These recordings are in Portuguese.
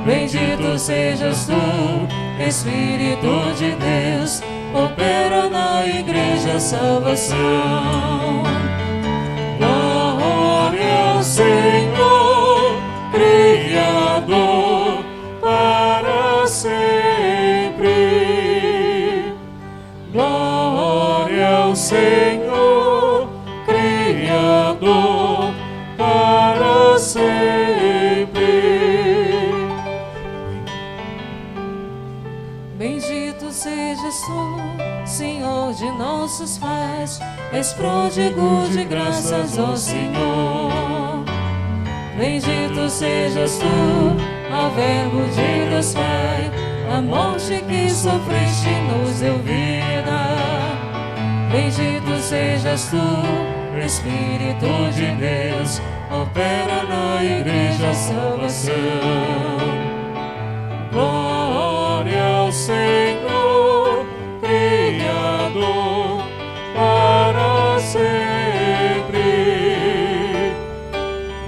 Bendito sejas tu, Espírito de Deus, opera na igreja a salvação. Glória ao Senhor, Criador, para sempre. Glória ao Senhor, Criador, para sempre. Bendito sejas tu, Senhor de nossos pais, és pródigo de graças, ó Senhor. Bendito sejas tu, ó Verbo de Deus Pai, a morte que sofreste nos deu vida. Bendito sejas tu, Espírito de Deus, opera na igreja a salvação. Glória ao Senhor, Criador, para sempre.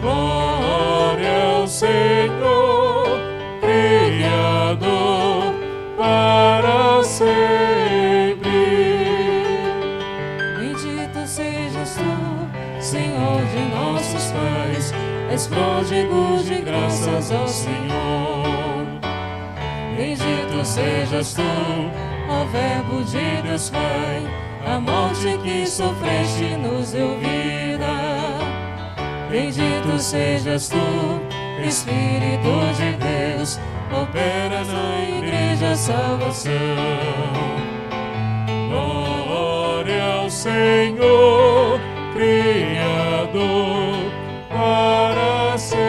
Glória ao Senhor, Criador, para sempre. Bendito sejas tu, Senhor de nossos pais, és pródigo de graças ao Senhor. Bendito sejas tu, ó Verbo de Deus Pai, a morte que sofreste nos deu vida. Bendito sejas tu, Espírito de Deus, opera na igreja a salvação. Glória ao Senhor, Criador, para sempre.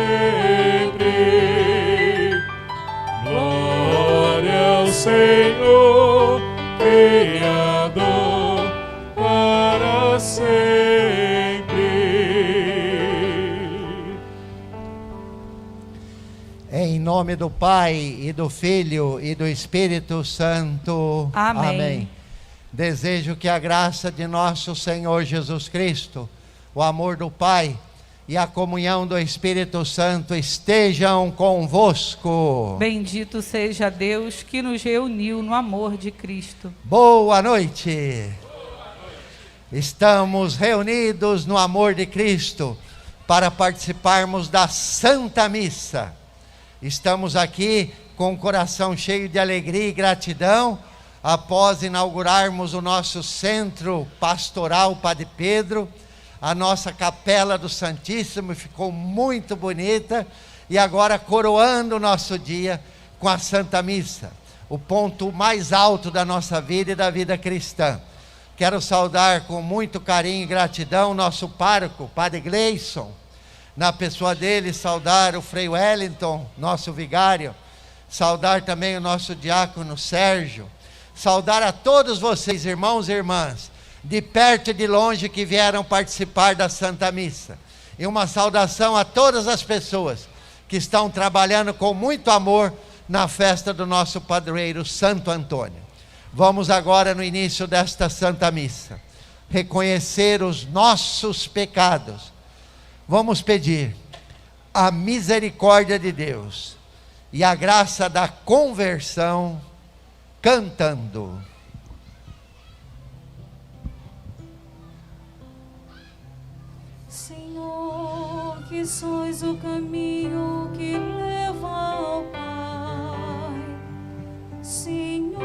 Glória ao Senhor, Criador, para sempre. Em nome do Pai, e do Filho, e do Espírito Santo. Amém. Amém. Desejo que a graça de nosso Senhor Jesus Cristo, o amor do Pai e a comunhão do Espírito Santo estejam convosco. Bendito seja Deus que nos reuniu no amor de Cristo. Boa noite. Estamos reunidos no amor de Cristo para participarmos da Santa Missa. Estamos aqui com o coração cheio de alegria e gratidão após inaugurarmos o nosso centro pastoral Padre Pedro. A nossa capela do Santíssimo ficou muito bonita e agora coroando o nosso dia com a Santa Missa, o ponto mais alto da nossa vida e da vida cristã. Quero saudar com muito carinho e gratidão o nosso pároco, Padre Gleison, na pessoa dele saudar o Frei Wellington, nosso vigário, saudar também o nosso diácono Sérgio, saudar a todos vocês, irmãos e irmãs, de perto e de longe que vieram participar da Santa Missa. E uma saudação a todas as pessoas que estão trabalhando com muito amor na festa do nosso padroeiro Santo Antônio. Vamos agora, no início desta Santa Missa, reconhecer os nossos pecados. Vamos pedir a misericórdia de Deus e a graça da conversão cantando. Senhor, que sois o caminho que leva ao Pai. Senhor,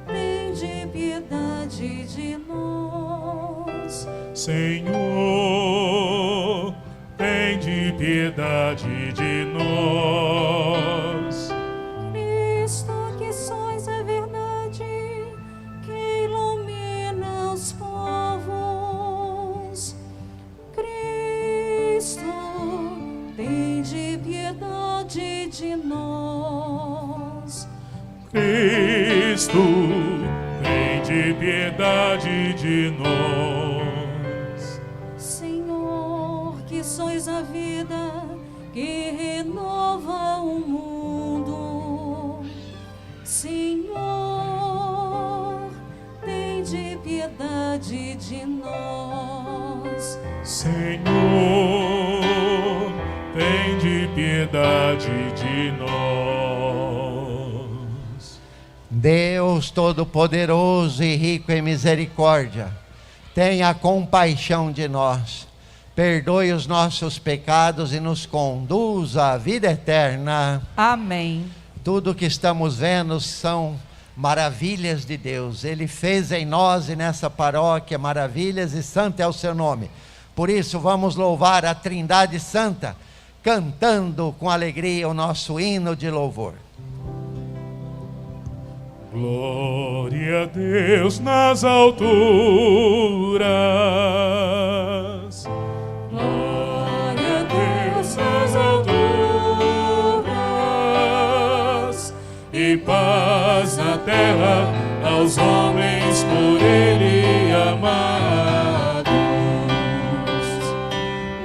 tende piedade de nós. Senhor, tende piedade de nós. Cristo, que sois a verdade que ilumina os povos. Cristo, tende piedade de nós. Cristo, tende piedade de nós. Senhor, que sois a vida que renova o mundo. Senhor, tende piedade de nós. Senhor, tende tende piedade de nós. Deus Todo-Poderoso e rico em misericórdia, tenha compaixão de nós, perdoe os nossos pecados e nos conduza à vida eterna. Amém. Tudo que estamos vendo são maravilhas de Deus. Ele fez em nós e nessa paróquia maravilhas, e santo é o seu nome. Por isso vamos louvar a Trindade Santa, cantando com alegria o nosso hino de louvor. Glória a Deus nas alturas. Glória a Deus nas alturas, E paz na terra aos homens por Ele amados.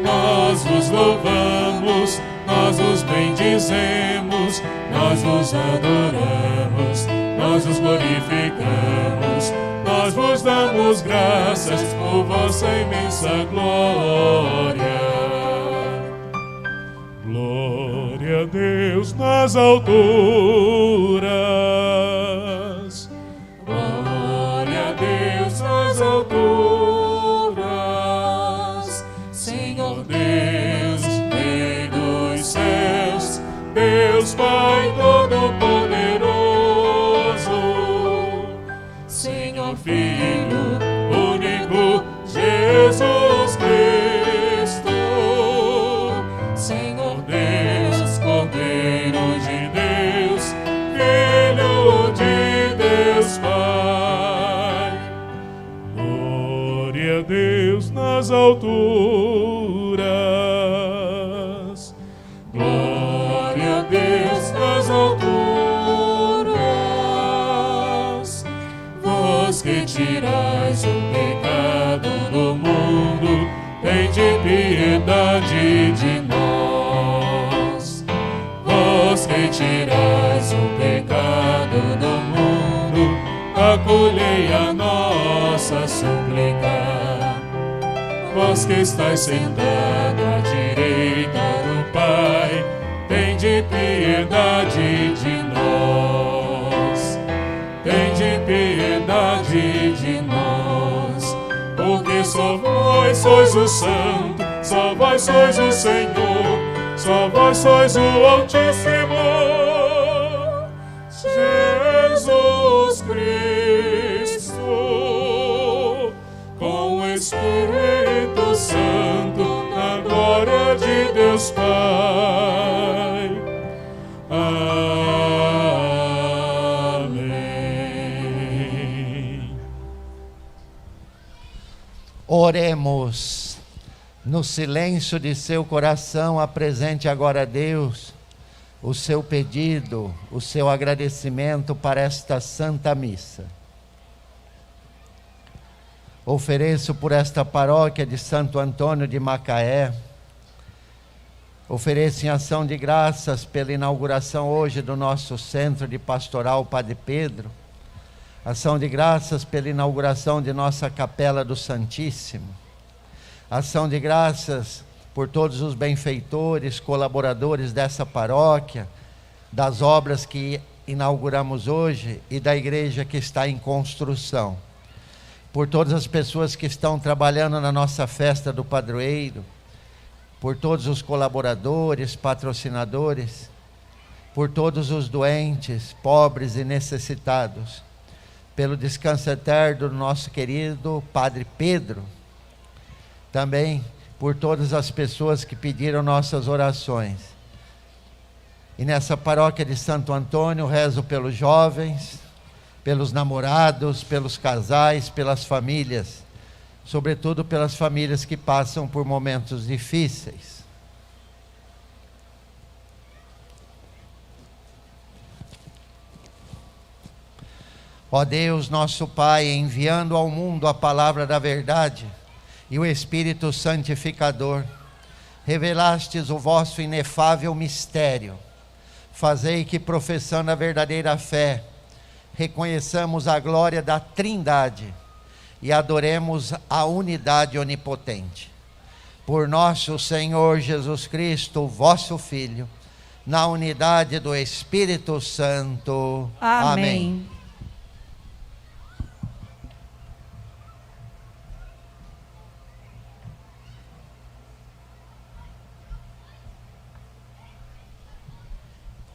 Nós vos louvamos, nós vos bendizemos, nós vos adoramos, nós vos glorificamos, nós vos damos graças por vossa imensa glória. Glória a Deus nas alturas. glória a Deus nas alturas. Senhor Deus, Rei dos céus, Deus Pai Todo-Poderoso, Senhor Filho único, Jesus Cristo, Senhor Deus, Cordeiro de Deus, Filho de Deus Pai. Glória a Deus nas alturas. Glória a Deus nas alturas. Vós que tirais o pecado do mundo, tende piedade de nós. Vós que tirais o pecado do mundo, acolhei a nossa súplica. Vós que estáis sentado à direita do Pai, tende piedade de nós. Tende piedade de nós, porque só vós sois o Santo, só vós sois o Senhor, só vós sois o Altíssimo, Jesus Cristo, com o Espírito Santo, na glória de Deus Pai. Amém. Oremos. No silêncio de seu coração, apresente agora a Deus o seu pedido, o seu agradecimento para esta Santa Missa. Ofereço por esta paróquia de Santo Antônio de Macaé, ofereço em ação de graças pela inauguração hoje do nosso Centro de Pastoral Padre Pedro, ação de graças pela inauguração de nossa Capela do Santíssimo, ação de graças por todos os benfeitores, colaboradores dessa paróquia, das obras que inauguramos hoje e da igreja que está em construção, por todas as pessoas que estão trabalhando na nossa festa do padroeiro, por todos os colaboradores, patrocinadores, por todos os doentes, pobres e necessitados, pelo descanso eterno do nosso querido Padre Pedro, também por todas as pessoas que pediram nossas orações. E nessa paróquia de Santo Antônio, rezo pelos jovens, pelos namorados, pelos casais, pelas famílias, sobretudo pelas famílias que passam por momentos difíceis. Ó Deus, nosso Pai, enviando ao mundo a palavra da verdade e o Espírito Santificador, revelastes o vosso inefável mistério. Fazei que, professando a verdadeira fé, reconheçamos a glória da Trindade e adoremos a unidade onipotente. por nosso Senhor Jesus Cristo, vosso Filho, na unidade do Espírito Santo. Amém.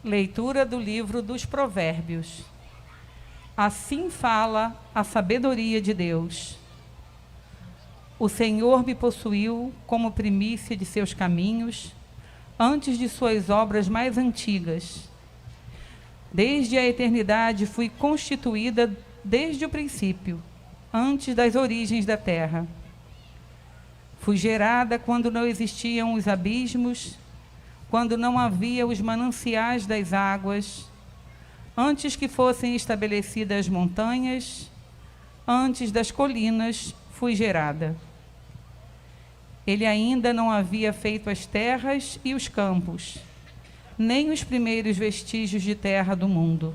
Leitura do livro dos Provérbios. Assim fala a sabedoria de Deus. O Senhor me possuiu como primícia de seus caminhos, antes de suas obras mais antigas. Desde a eternidade fui constituída desde o princípio, antes das origens da terra. Fui gerada quando não existiam os abismos, quando não havia os mananciais das águas, antes que fossem estabelecidas as montanhas, antes das colinas fui gerada. Ele ainda não havia feito as terras e os campos, nem os primeiros vestígios de terra do mundo.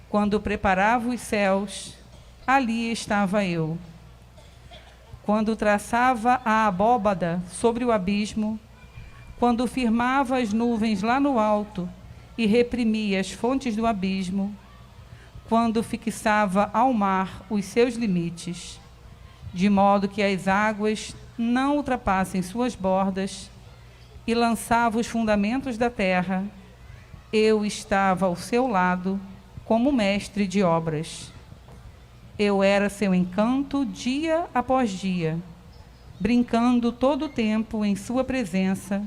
Quando preparava os céus, ali estava eu. Quando traçava a abóbada sobre o abismo, quando firmava as nuvens lá no alto e reprimia as fontes do abismo, quando fixava ao mar os seus limites, de modo que as águas não ultrapassem suas bordas, e lançava os fundamentos da terra, eu estava ao seu lado como mestre de obras. Eu era seu encanto dia após dia, brincando todo o tempo em sua presença,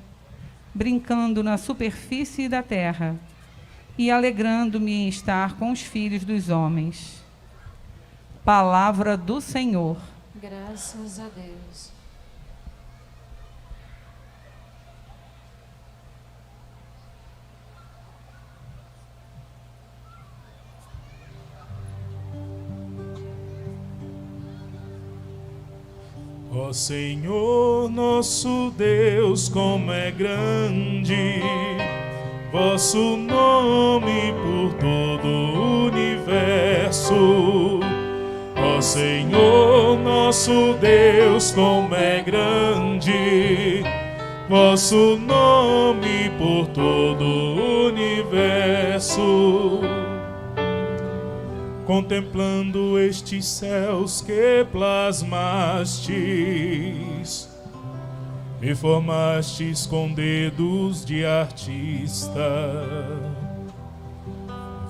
brincando na superfície da terra e alegrando-me em estar com os filhos dos homens. Palavra do Senhor. Graças a Deus. Ó Senhor, nosso Deus, como é grande vosso nome por todo o universo. Ó Senhor, nosso Deus, como é grande vosso nome por todo o universo. Contemplando estes céus que plasmastes, me formastes com dedos de artista.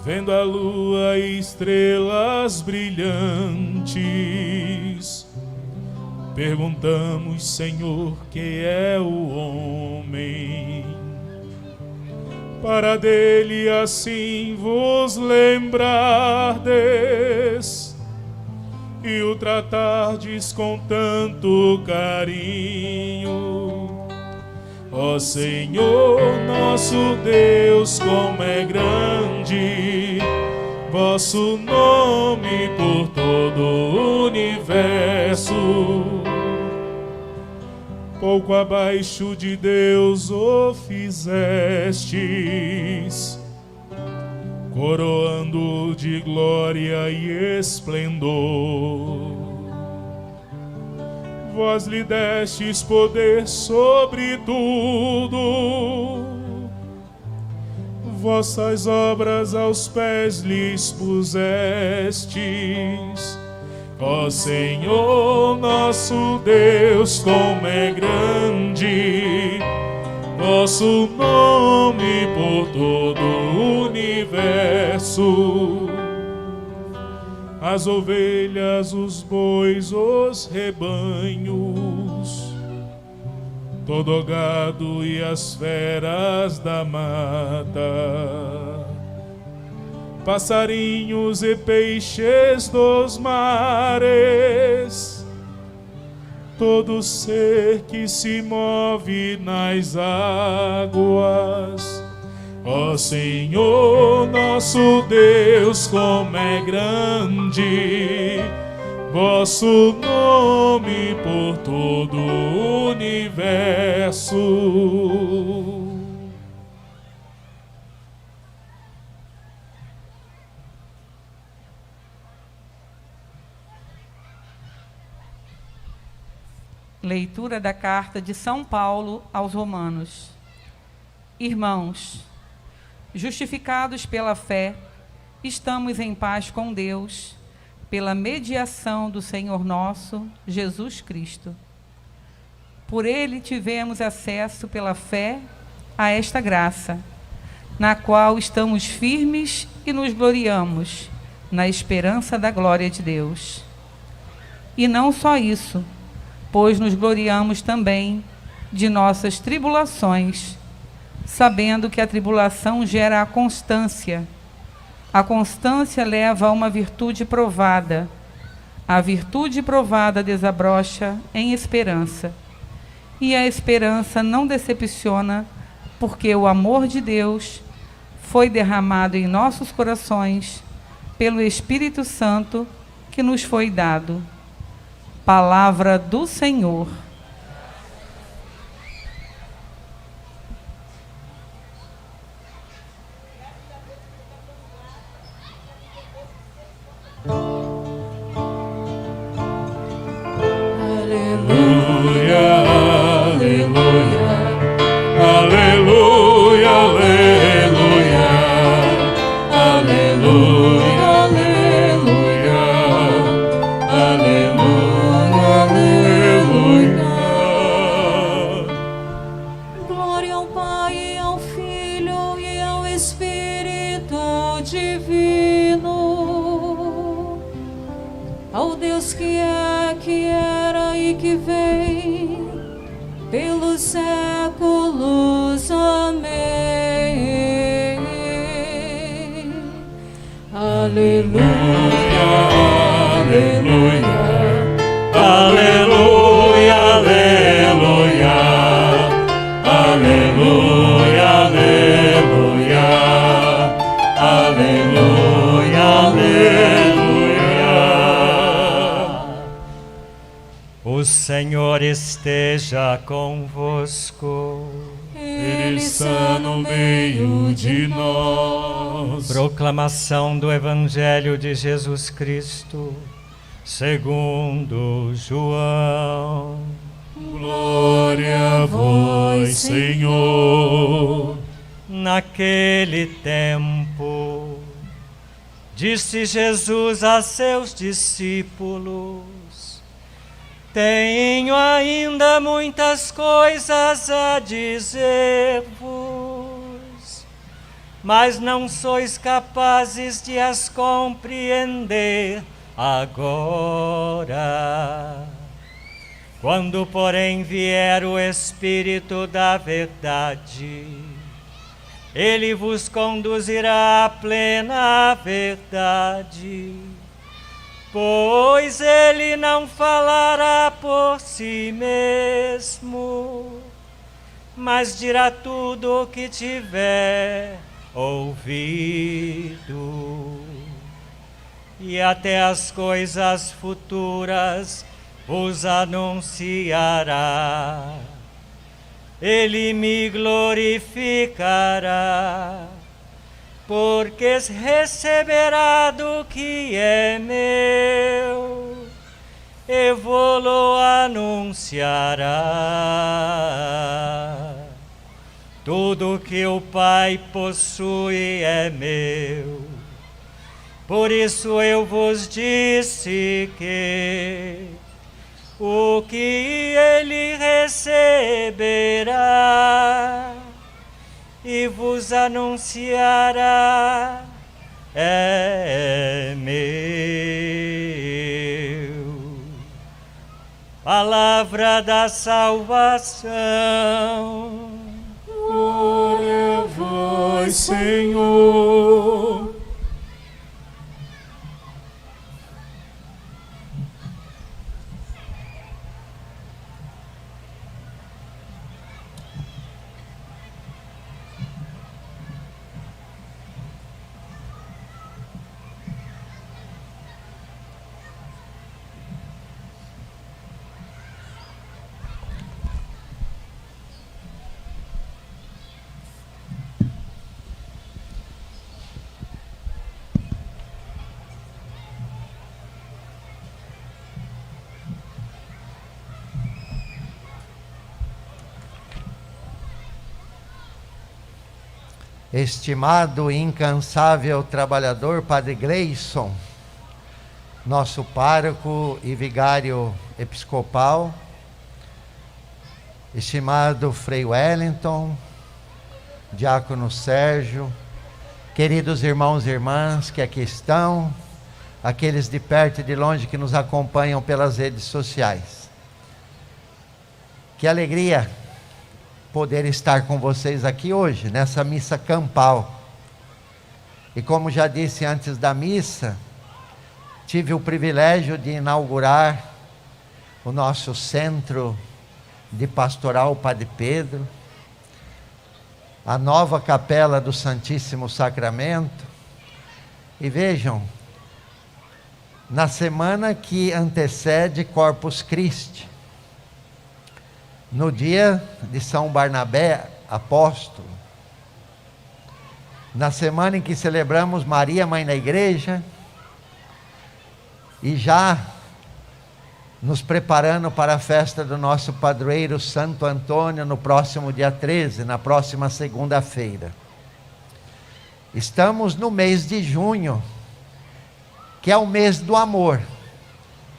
Vendo a lua e estrelas brilhantes, perguntamos, Senhor, que é o homem, para dele assim vos lembrardes e o tratardes com tanto carinho. Ó Senhor, nosso Deus, como é grande vosso nome por todo o universo. Pouco abaixo de Deus o fizestes, coroando de glória e esplendor. Vós lhe destes poder sobre tudo, vossas obras aos pés lhes pusestes. Ó Senhor, nosso Deus, como é grande vosso nome por todo o universo. As ovelhas, os bois, os rebanhos, todo o gado e as feras da mata, passarinhos e peixes dos mares, todo ser que se move nas águas. Ó Senhor, nosso Deus, como é grande vosso nome por todo o universo. Leitura da carta de São Paulo aos Romanos. Irmãos, justificados pela fé, estamos em paz com Deus, pela mediação do Senhor nosso, Jesus Cristo. Por ele tivemos acesso pela fé a esta graça, na qual estamos firmes e nos gloriamos, na esperança da glória de Deus. E não só isso, pois nos gloriamos também de nossas tribulações, sabendo que a tribulação gera a constância leva a uma virtude provada, a virtude provada desabrocha em esperança, e a esperança não decepciona, porque o amor de Deus foi derramado em nossos corações pelo Espírito Santo que nos foi dado. Palavra do Senhor. O Senhor esteja convosco. Ele está no meio de nós. Proclamação do Evangelho de Jesus Cristo, segundo João. Glória a vós, Senhor. Naquele tempo, disse Jesus a seus discípulos: tenho ainda muitas coisas a dizer-vos, mas não sois capazes de as compreender agora. Quando, porém, vier o Espírito da verdade, ele vos conduzirá à plena verdade. Pois ele não falará por si mesmo, mas dirá tudo o que tiver ouvido. E até as coisas futuras vos anunciará. Ele me glorificará, porque receberá do que é meu, e vou-lo anunciará. Tudo que o Pai possui é meu, por isso eu vos disse que o que ele receberá e vos anunciará é meu. Palavra da salvação. Glória a vós, Senhor. estimado e incansável trabalhador, Padre Gleison, nosso pároco e vigário episcopal, estimado Frei Wellington, diácono Sérgio, queridos irmãos e irmãs que aqui estão, aqueles de perto e de longe que nos acompanham pelas redes sociais. Que alegria poder estar com vocês aqui hoje, nessa missa campal. E como já disse antes da missa, tive o privilégio de inaugurar o nosso centro de pastoral Padre Pedro, a nova capela do Santíssimo Sacramento. E vejam, na semana que antecede Corpus Christi, no dia de São Barnabé apóstolo, na semana em que celebramos Maria, Mãe da Igreja, e já nos preparando para a festa do nosso padroeiro Santo Antônio no próximo dia 13, na próxima segunda-feira. Estamos no mês de junho, que é o mês do amor,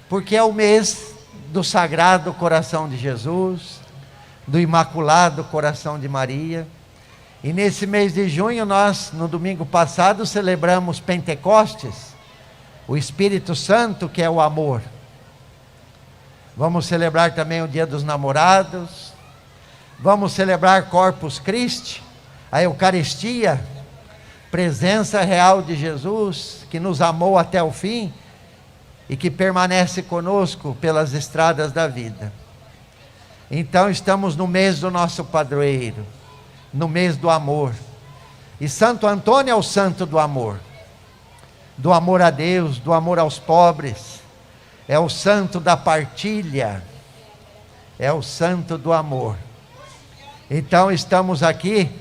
porque é o mês do Sagrado Coração de Jesus, do Imaculado Coração de Maria. E nesse mês de junho nós, no domingo passado, celebramos Pentecostes, o Espírito Santo, que é o amor. Vamos celebrar também o Dia dos Namorados, vamos celebrar Corpus Christi, a Eucaristia, presença real de Jesus, que nos amou até o fim e que permanece conosco pelas estradas da vida. Então estamos no mês do nosso padroeiro, no mês do amor. E Santo Antônio é o santo do amor a Deus, do amor aos pobres. É o santo da partilha, é o santo do amor. Então estamos aqui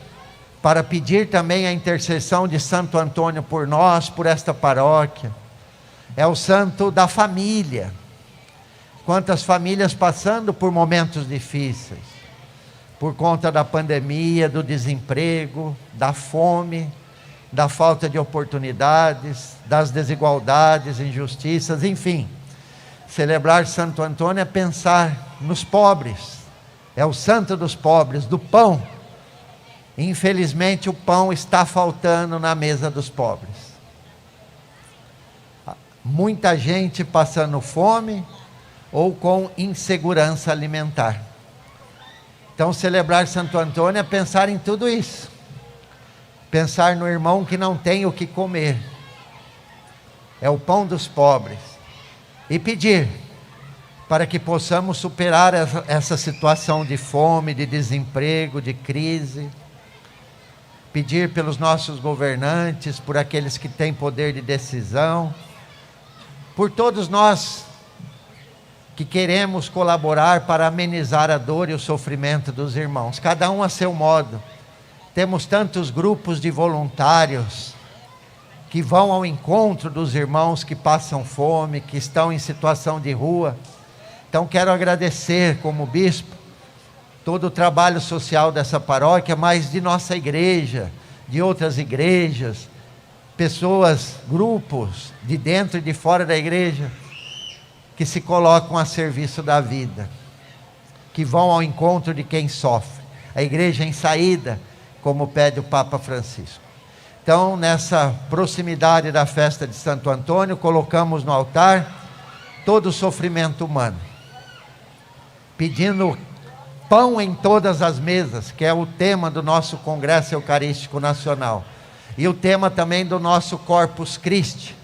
para pedir também a intercessão de Santo Antônio por nós, por esta paróquia. É o santo da família. Quantas famílias passando por momentos difíceis, por conta da pandemia, do desemprego, da fome, da falta de oportunidades, das desigualdades, injustiças, enfim. Celebrar Santo Antônio é pensar nos pobres, é o santo dos pobres, do pão. Infelizmente o pão está faltando na mesa dos pobres. Muita gente passando fome ou com insegurança alimentar. Então celebrar Santo Antônio é pensar em tudo isso. Pensar no irmão que não tem o que comer. É o pão dos pobres. E pedir para que possamos superar essa situação de fome, de desemprego, de crise. Pedir pelos nossos governantes, por aqueles que têm poder de decisão, por todos nós que queremos colaborar para amenizar a dor e o sofrimento dos irmãos, cada um a seu modo. Temos tantos grupos de voluntários que vão ao encontro dos irmãos que passam fome, que estão em situação de rua. Então quero agradecer como bispo todo o trabalho social dessa paróquia, mas de nossa igreja, de outras igrejas, pessoas, grupos de dentro e de fora da igreja, que se colocam a serviço da vida, que vão ao encontro de quem sofre. A igreja em saída, como pede o Papa Francisco. Então, nessa proximidade da festa de Santo Antônio, colocamos no altar todo o sofrimento humano, pedindo pão em todas as mesas, que é o tema do nosso Congresso Eucarístico Nacional, e o tema também do nosso Corpus Christi,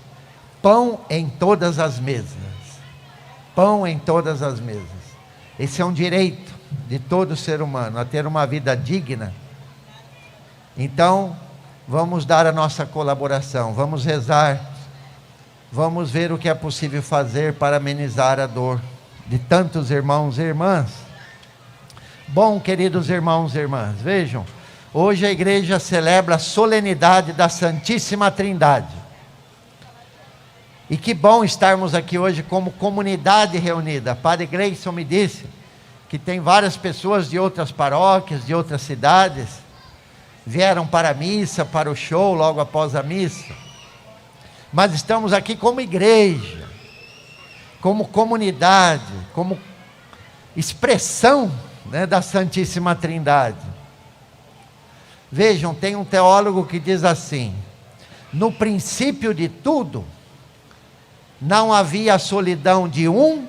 pão em todas as mesas, pão em todas as mesas. Esse é um direito de todo ser humano, a ter uma vida digna. Então, vamos dar a nossa colaboração, vamos rezar, vamos ver o que é possível fazer para amenizar a dor de tantos irmãos e irmãs. Bom, queridos irmãos e irmãs, vejam, hoje a igreja celebra a solenidade da Santíssima Trindade. E que bom estarmos aqui hoje como comunidade reunida. Padre Gleison me disse que tem várias pessoas de outras paróquias, de outras cidades, vieram para a missa, para o show logo após a missa. Mas estamos aqui como igreja, como comunidade, como expressão, né, da Santíssima Trindade. Vejam, tem um teólogo que diz assim: no princípio de tudo, não havia a solidão de um,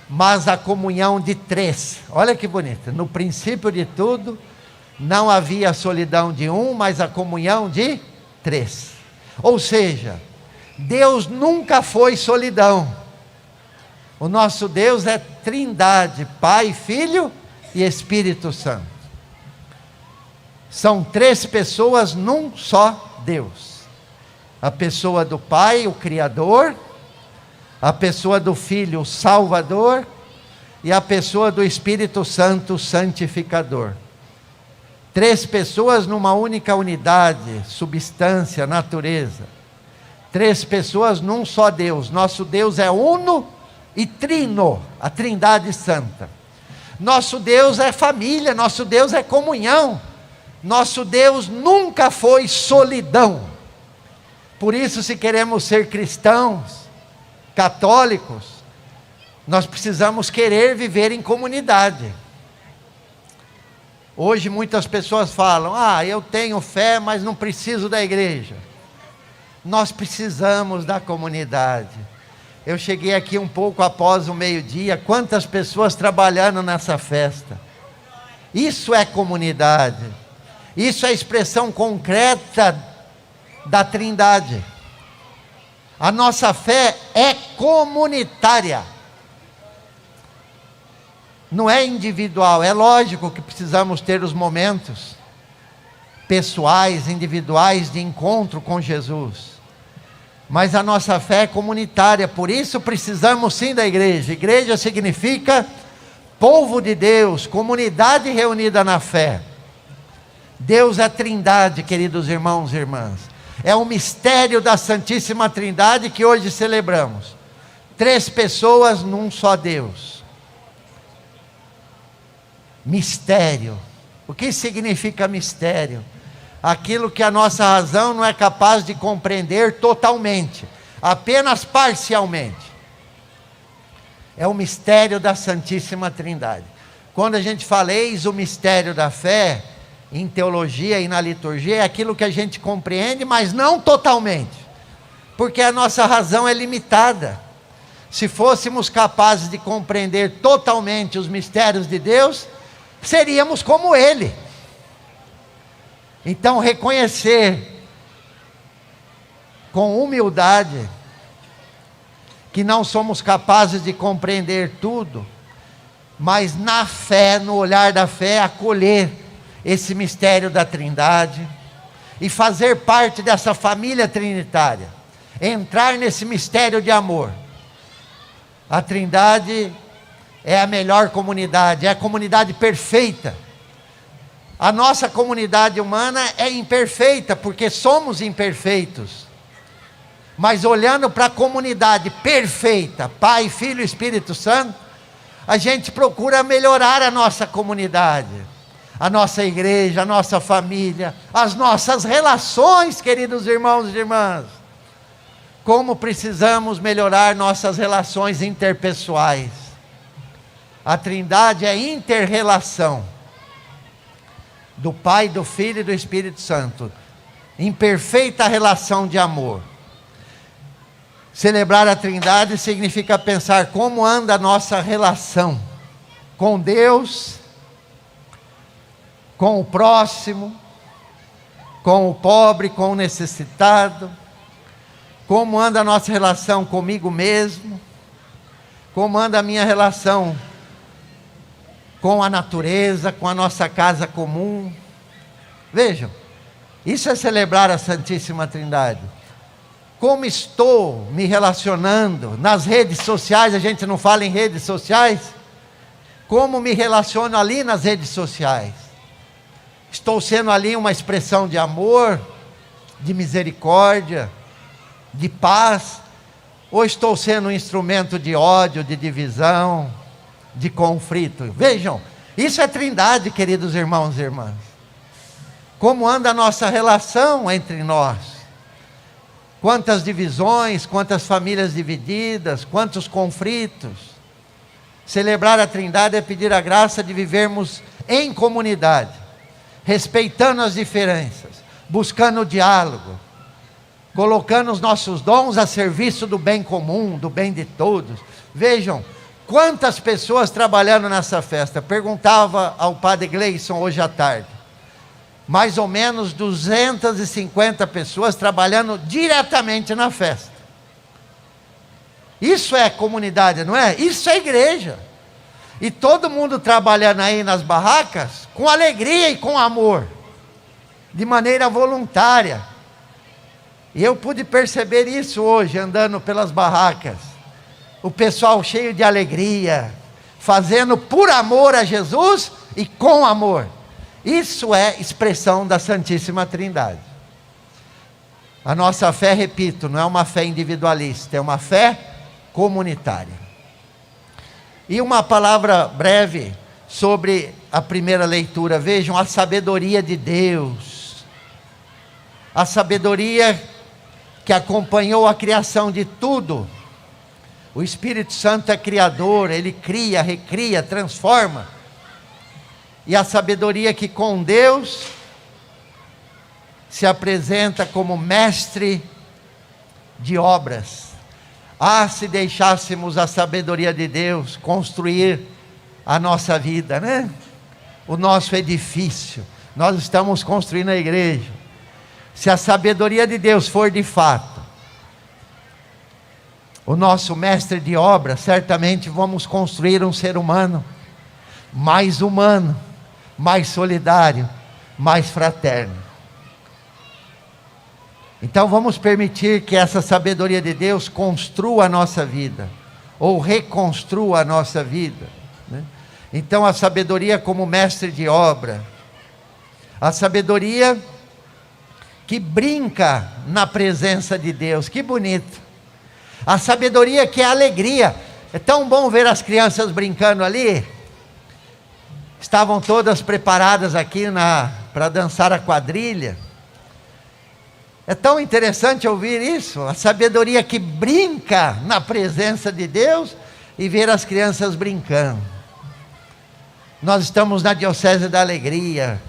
mas a comunhão de três. Olha que bonito. No princípio de tudo, não havia a solidão de um, mas a comunhão de três. Ou seja, Deus nunca foi solidão. O nosso Deus é Trindade, Pai, Filho e Espírito Santo. São três pessoas num só Deus. A pessoa do Pai, o Criador, a pessoa do Filho, o Salvador, e a pessoa do Espírito Santo, o Santificador. Três pessoas numa única unidade, substância, natureza. Três pessoas num só Deus. Nosso Deus é uno e trino, a Trindade Santa. Nosso Deus é família, nosso Deus é comunhão. Nosso Deus nunca foi solidão. Por isso, se queremos ser cristãos, católicos, nós precisamos querer viver em comunidade. Hoje muitas pessoas falam: eu tenho fé, mas não preciso da igreja. Nós precisamos da comunidade. Eu cheguei aqui um pouco após o meio-dia, quantas pessoas trabalhando nessa festa. Isso é comunidade. Isso é a expressão concreta da Trindade. A nossa fé é comunitária. Não é individual. É lógico que precisamos ter os momentos pessoais, individuais de encontro com Jesus. Mas a nossa fé é comunitária, por isso precisamos sim da igreja. Igreja significa povo de Deus, comunidade reunida na fé. Deus é Trindade, queridos irmãos e irmãs. É o mistério da Santíssima Trindade que hoje celebramos. Três pessoas num só Deus. Mistério. O que significa mistério? Aquilo que a nossa razão não é capaz de compreender totalmente, apenas parcialmente. É o mistério da Santíssima Trindade. Quando a gente fala eis o mistério da fé, em teologia e na liturgia, é aquilo que a gente compreende, mas não totalmente, porque a nossa razão é limitada. Se fôssemos capazes de compreender totalmente os mistérios de Deus, seríamos como Ele. Então, reconhecer com humildade que não somos capazes de compreender tudo, mas na fé, no olhar da fé, acolher esse mistério da Trindade e fazer parte dessa família trinitária, entrar nesse mistério de amor. A Trindade é a melhor comunidade, é a comunidade perfeita. A nossa comunidade humana é imperfeita, porque somos imperfeitos. Mas olhando para a comunidade perfeita, Pai, Filho e Espírito Santo, a gente procura melhorar a nossa comunidade, a nossa igreja, a nossa família, as nossas relações, queridos irmãos e irmãs. Como precisamos melhorar nossas relações interpessoais. A Trindade é inter-relação do Pai, do Filho e do Espírito Santo, em perfeita relação de amor. Celebrar a Trindade significa pensar como anda a nossa relação com Deus, com o próximo, com o pobre, com o necessitado, como anda a nossa relação comigo mesmo, como anda a minha relação com a natureza, com a nossa casa comum. Vejam, isso é celebrar a Santíssima Trindade. Como estou me relacionando nas redes sociais? A gente não fala em redes sociais? Como me relaciono ali nas redes sociais? Estou sendo ali uma expressão de amor, de misericórdia, de paz? Ou estou sendo um instrumento de ódio, de divisão, de conflito? Vejam, isso é Trindade, queridos irmãos e irmãs. Como anda a nossa relação entre nós? Quantas divisões, quantas famílias divididas, quantos conflitos. Celebrar a Trindade é pedir a graça de vivermos em comunidade, respeitando as diferenças, buscando o diálogo, colocando os nossos dons a serviço do bem comum, do bem de todos. Vejam, quantas pessoas trabalhando nessa festa. Perguntava ao padre Gleison hoje à tarde. Mais ou menos 250 pessoas trabalhando diretamente na festa. Isso é comunidade, não é? Isso é igreja. E todo mundo trabalhando aí nas barracas, com alegria e com amor, de maneira voluntária. E eu pude perceber isso hoje, andando pelas barracas. O pessoal cheio de alegria, fazendo por amor a Jesus e com amor. Isso é expressão da Santíssima Trindade. A nossa fé, repito, não é uma fé individualista, é uma fé comunitária. E uma palavra breve sobre a primeira leitura. Vejam, a sabedoria de Deus. A sabedoria que acompanhou a criação de tudo. O Espírito Santo é criador, ele cria, recria, transforma. E a sabedoria que com Deus se apresenta como mestre de obras. Ah, se deixássemos a sabedoria de Deus construir a nossa vida, né? O nosso edifício. Nós estamos construindo a igreja. Se a sabedoria de Deus for de fato o nosso mestre de obra, certamente vamos construir um ser humano, mais solidário, mais fraterno. Então vamos permitir que essa sabedoria de Deus construa a nossa vida, ou reconstrua a nossa vida, né? Então a sabedoria como mestre de obra, a sabedoria que brinca na presença de Deus, que bonito. A sabedoria que é alegria. É tão bom ver as crianças brincando ali. Estavam todas preparadas aqui para dançar a quadrilha. É tão interessante ouvir isso. A sabedoria que brinca na presença de Deus e ver as crianças brincando. Nós estamos na Diocese da Alegria.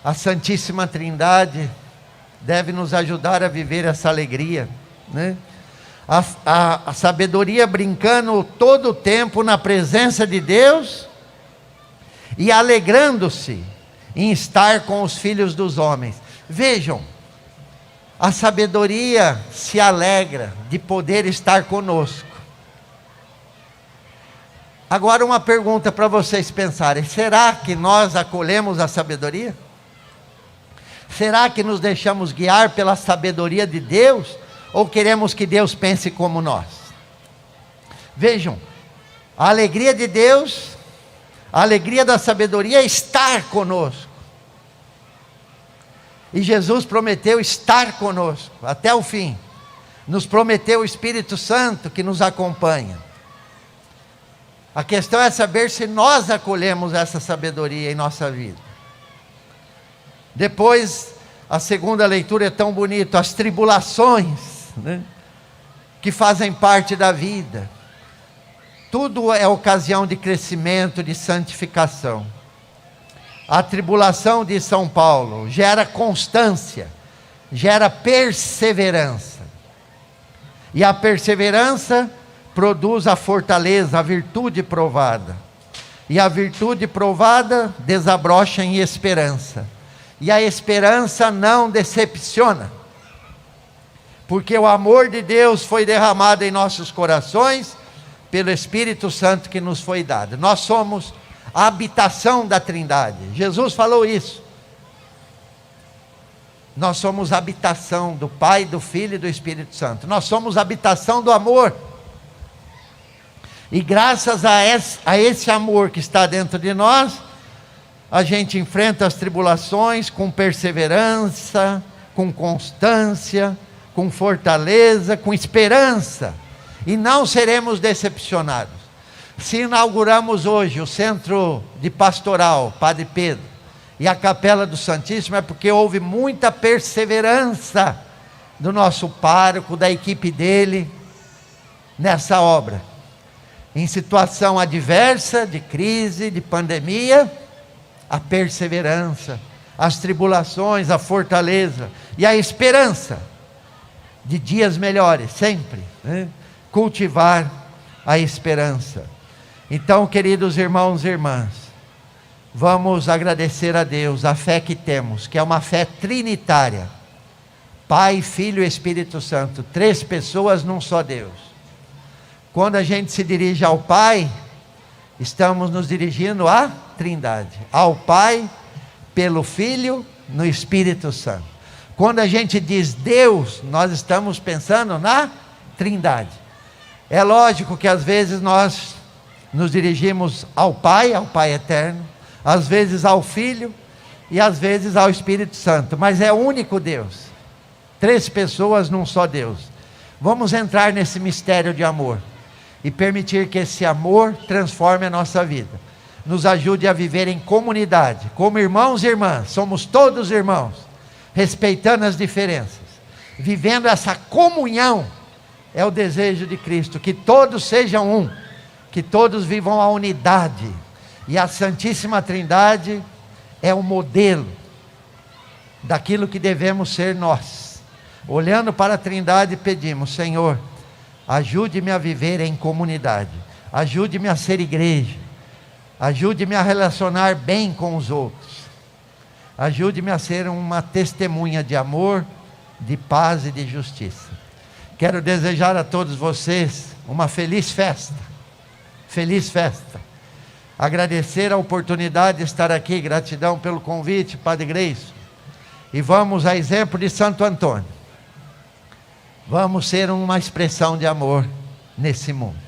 A Santíssima Trindade deve nos ajudar a viver essa alegria, né? A sabedoria brincando todo o tempo na presença de Deus e alegrando-se em estar com os filhos dos homens. Vejam, a sabedoria se alegra de poder estar conosco. Agora uma pergunta para vocês pensarem: será que nós acolhemos a sabedoria? Será que nos deixamos guiar pela sabedoria de Deus? Ou queremos que Deus pense como nós? Vejam, a alegria de Deus, a alegria da sabedoria é estar conosco. E Jesus prometeu estar conosco até o fim. Nos prometeu o Espírito Santo que nos acompanha. A questão é saber se nós acolhemos essa sabedoria em nossa vida. Depois, a segunda leitura é tão bonita, as tribulações, né, que fazem parte da vida. Tudo é ocasião de crescimento, de santificação. A tribulação de São Paulo gera constância, gera perseverança. E a perseverança produz a fortaleza, a virtude provada. E a virtude provada desabrocha em esperança. E a esperança não decepciona, porque o amor de Deus foi derramado em nossos corações, pelo Espírito Santo que nos foi dado. Nós somos a habitação da Trindade, Jesus falou isso. Nós somos a habitação do Pai, do Filho e do Espírito Santo. Nós somos a habitação do amor. E graças a esse amor que está dentro de nós, a gente enfrenta as tribulações com perseverança, com constância, com fortaleza, com esperança. E não seremos decepcionados. Se inauguramos hoje o Centro de Pastoral Padre Pedro, e a Capela do Santíssimo, é porque houve muita perseverança do nosso pároco, da equipe dele, nessa obra. Em situação adversa, de crise, de pandemia, a perseverança, as tribulações, a fortaleza e a esperança de dias melhores, sempre, né? Cultivar a esperança. Então, queridos irmãos e irmãs, vamos agradecer a Deus a fé que temos, que é uma fé trinitária. Pai, Filho e Espírito Santo, 3 pessoas num só Deus. Quando a gente se dirige ao Pai, estamos nos dirigindo à Trindade. Ao Pai, pelo Filho, no Espírito Santo. Quando a gente diz Deus, nós estamos pensando na Trindade. É lógico que às vezes nós nos dirigimos ao Pai eterno, às vezes ao Filho e às vezes ao Espírito Santo, mas é o único Deus. 3 pessoas num só Deus. Vamos entrar nesse mistério de amor e permitir que esse amor transforme a nossa vida, nos ajude a viver em comunidade, como irmãos e irmãs, somos todos irmãos, respeitando as diferenças, vivendo essa comunhão. É o desejo de Cristo, que todos sejam um, que todos vivam a unidade, e a Santíssima Trindade é o modelo daquilo que devemos ser nós. Olhando para a Trindade, pedimos: Senhor, ajude-me a viver em comunidade, ajude-me a ser igreja, ajude-me a relacionar bem com os outros, ajude-me a ser uma testemunha de amor, de paz e de justiça. Quero desejar a todos vocês uma feliz festa, agradecer a oportunidade de estar aqui, gratidão pelo convite, Padre Gleison, e vamos a exemplo de Santo Antônio, vamos ser uma expressão de amor nesse mundo.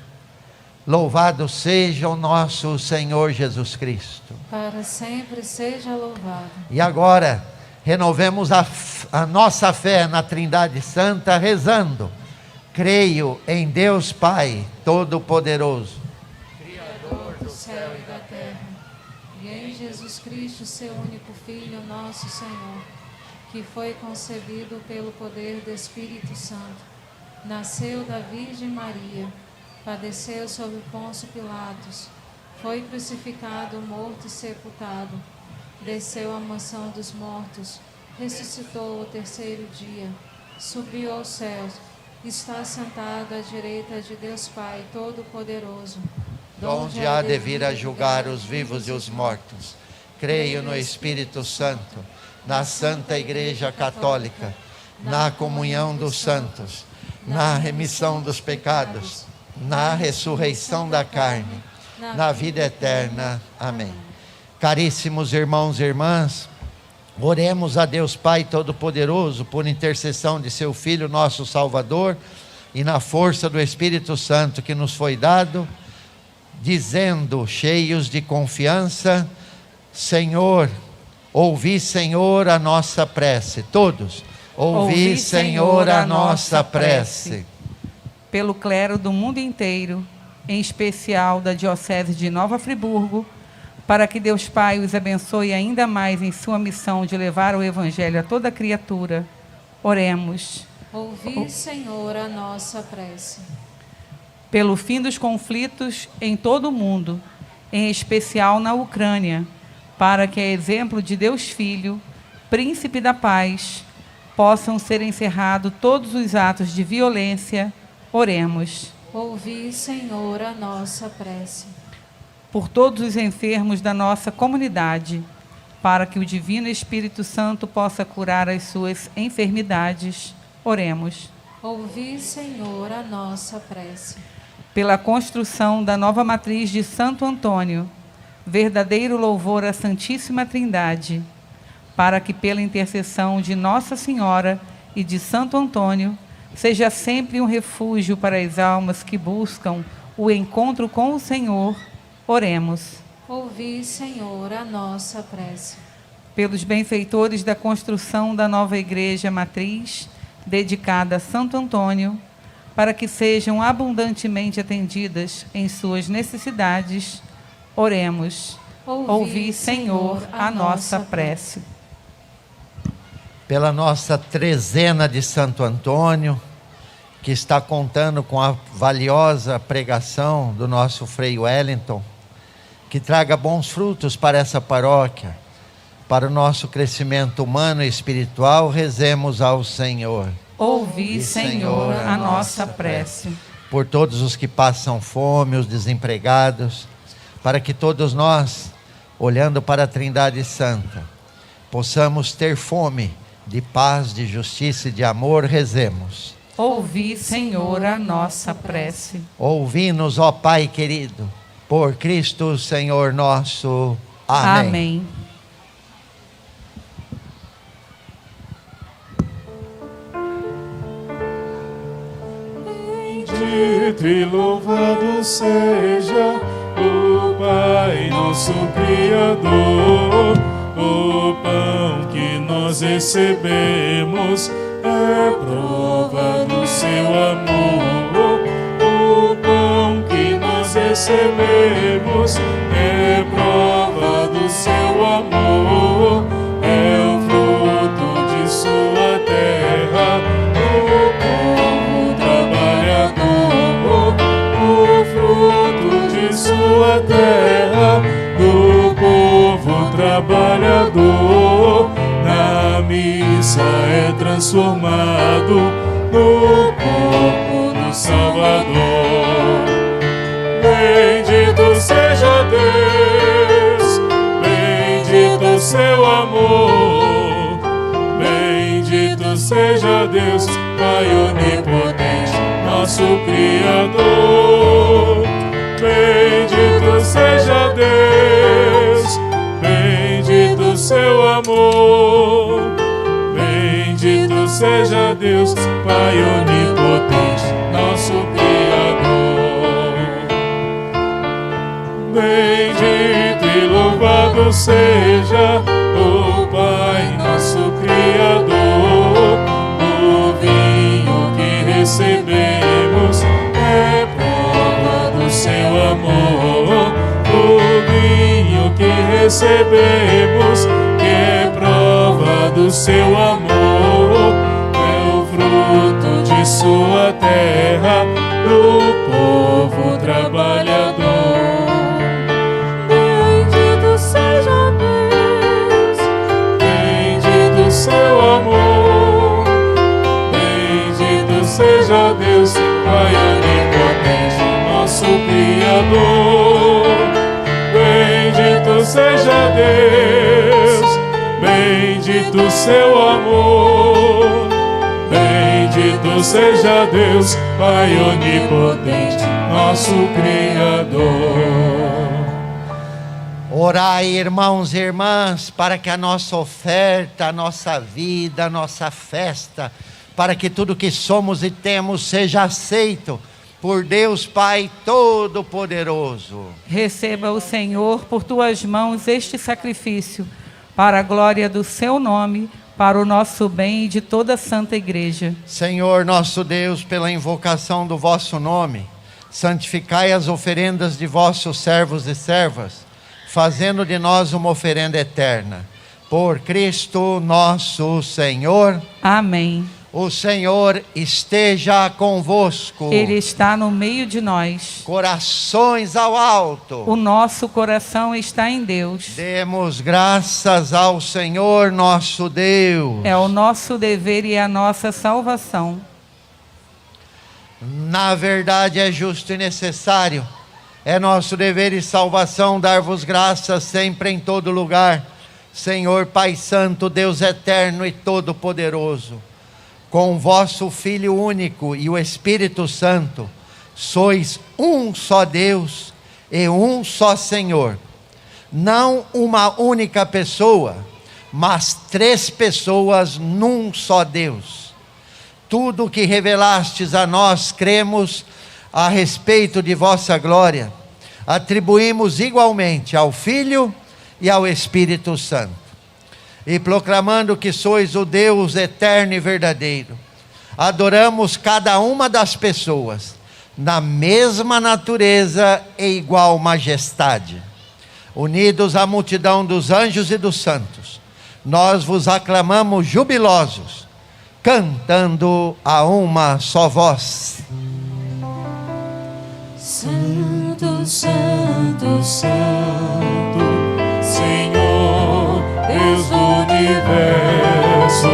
Louvado seja o nosso Senhor Jesus Cristo. Para sempre seja louvado. E agora, renovemos a nossa fé na Trindade Santa, rezando: creio em Deus Pai Todo-Poderoso, Criador do céu e da terra, e em Jesus Cristo, seu único Filho, nosso Senhor, que foi concebido pelo poder do Espírito Santo, nasceu da Virgem Maria, padeceu sob Pôncio Pilatos, foi crucificado, morto e sepultado, desceu à mansão dos mortos, ressuscitou ao 3º dia, subiu aos céus, está sentado à direita de Deus Pai Todo-Poderoso, donde há de vir a julgar os vivos e os mortos. Creio no Espírito Santo, na Santa Igreja Católica, na comunhão dos santos, na remissão dos pecados, na ressurreição da carne, na vida eterna. Amém. Caríssimos irmãos e irmãs, oremos a Deus Pai Todo-Poderoso por intercessão de seu Filho, nosso Salvador, e na força do Espírito Santo que nos foi dado, dizendo, cheios de confiança: Senhor, ouvi, Senhor, a nossa prece. Todos, ouvi, Senhor, a nossa prece. Pelo clero do mundo inteiro, em especial da Diocese de Nova Friburgo, para que Deus Pai os abençoe ainda mais em sua missão de levar o Evangelho a toda criatura, oremos. Ouvi, Senhor, a nossa prece. Pelo fim dos conflitos em todo o mundo, em especial na Ucrânia, para que, a exemplo de Deus Filho, Príncipe da Paz, possam ser encerrados todos os atos de violência, oremos. Ouvi, Senhor, a nossa prece. Por todos os enfermos da nossa comunidade, para que o Divino Espírito Santo possa curar as suas enfermidades, oremos. Ouvi, Senhor, a nossa prece. Pela construção da nova matriz de Santo Antônio, verdadeiro louvor à Santíssima Trindade, para que pela intercessão de Nossa Senhora e de Santo Antônio, seja sempre um refúgio para as almas que buscam o encontro com o Senhor, oremos. Ouvi, Senhor, a nossa prece. Pelos benfeitores da construção da nova Igreja Matriz, dedicada a Santo Antônio, para que sejam abundantemente atendidas em suas necessidades, oremos. Ouvi, Senhor, a nossa prece. Pela nossa trezena de Santo Antônio, que está contando com a valiosa pregação do nosso Frei Wellington, que traga bons frutos para essa paróquia, para o nosso crescimento humano e espiritual, rezemos ao Senhor. Ouvi, Senhor, a nossa prece. Por todos os que passam fome, os desempregados, para que todos nós, olhando para a Trindade Santa, possamos ter fome de paz, de justiça e de amor, rezemos. Ouvi, Senhor, a nossa prece. Ouvi-nos, ó Pai querido, por Cristo Senhor nosso. Amém. Amém. Bendito e louvado seja o Pai, nosso Criador. O pão que nós recebemos é prova do seu amor. O pão que nós recebemos é prova do seu amor. É o fruto de sua terra, o povo trabalhador. O fruto de sua terra, do povo trabalhador. Na missa é transformado no corpo do Salvador. Bendito seja Deus, bendito seu amor. Bendito seja Deus, Pai onipotente, nosso Criador. Bendito seja Deus, bendito seu amor. Bendito seja Deus, Pai onipotente, nosso Criador. Bendito e louvado seja o Pai, nosso Criador. O vinho que recebemos é prova do seu amor. O vinho que recebemos é prova do seu amor. É o fruto de sua terra, do povo trabalhador. Bendito seja Deus, bendito seu amor. Bendito seja Deus, Pai onipotente, nosso Criador. Bendito seja Deus, bendito seu amor. Bendito seja Deus, Pai onipotente, nosso Criador. Orai, irmãos e irmãs, para que a nossa oferta, a nossa vida, a nossa festa, para que tudo que somos e temos seja aceito por Deus Pai Todo-Poderoso. Receba o Senhor por tuas mãos este sacrifício, para a glória do seu nome, para o nosso bem e de toda a Santa Igreja. Senhor nosso Deus, pela invocação do vosso nome, santificai as oferendas de vossos servos e servas, fazendo de nós uma oferenda eterna. Por Cristo nosso Senhor. Amém. O Senhor esteja convosco. Ele está no meio de nós. Corações ao alto. O nosso coração está em Deus. Demos graças ao Senhor nosso Deus. É o nosso dever e a nossa salvação. Na verdade é justo e necessário. É nosso dever e salvação dar-vos graças sempre em todo lugar. Senhor Pai Santo, Deus eterno e todo-poderoso. Com vosso Filho único e o Espírito Santo, sois um só Deus e um só Senhor. Não uma única pessoa, mas três pessoas num só Deus. Tudo o que revelastes a nós, cremos a respeito de vossa glória, atribuímos igualmente ao Filho e ao Espírito Santo. E proclamando que sois o Deus eterno e verdadeiro, adoramos cada uma das pessoas, na mesma natureza e igual majestade. unidos à multidão dos anjos e dos santos, nós vos aclamamos jubilosos, cantando a uma só voz. Santo, Santo, Santo, Senhor, Deus do universo,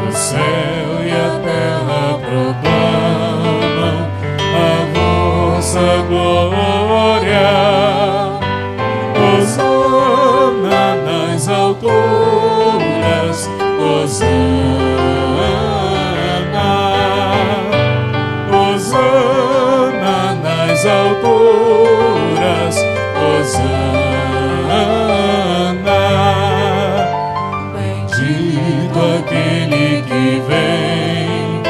o céu e a terra proclamam a vossa glória. Hosana nas alturas, Hosana, Hosana nas alturas, Hosana. Bendito aquele que vem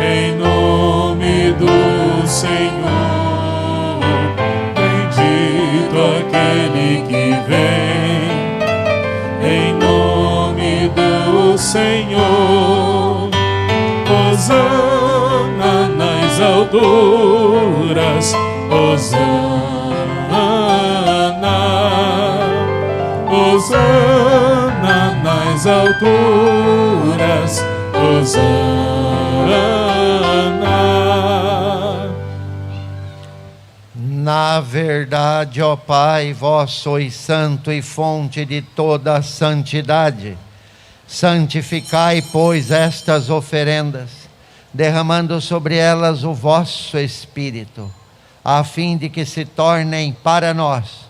em nome do Senhor, bendito aquele que vem em nome do Senhor. Hosana nas alturas, Hosana, Hosana nas alturas, Hosana. Na verdade, ó Pai, vós sois santo e fonte de toda a santidade. Santificai, pois, estas oferendas, derramando sobre elas o vosso Espírito, a fim de que se tornem para nós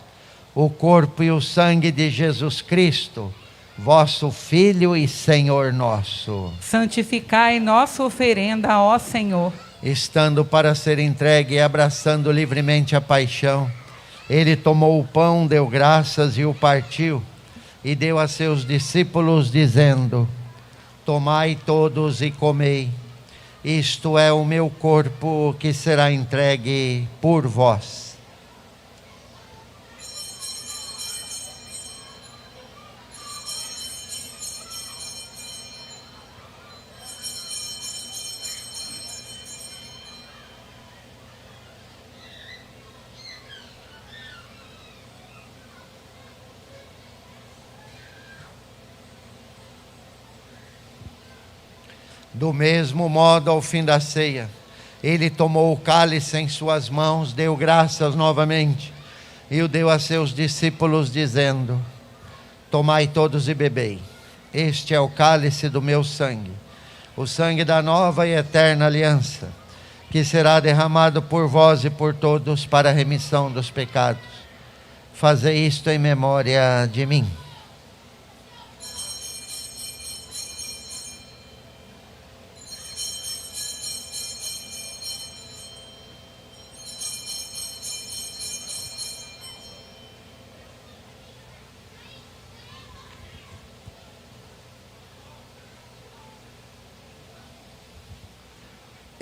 o corpo e o sangue de Jesus Cristo, vosso Filho e Senhor nosso. Santificai nossa oferenda, ó Senhor. Estando para ser entregue e abraçando livremente a paixão, ele tomou o pão, deu graças e o partiu, e deu a seus discípulos, dizendo: tomai todos e comei, isto é o meu corpo que será entregue por vós. Do mesmo modo, ao fim da ceia, ele tomou o cálice em suas mãos, deu graças novamente e o deu a seus discípulos, dizendo: tomai todos e bebei, este é o cálice do meu sangue, o sangue da nova e eterna aliança, que será derramado por vós e por todos para a remissão dos pecados. Fazei isto em memória de mim.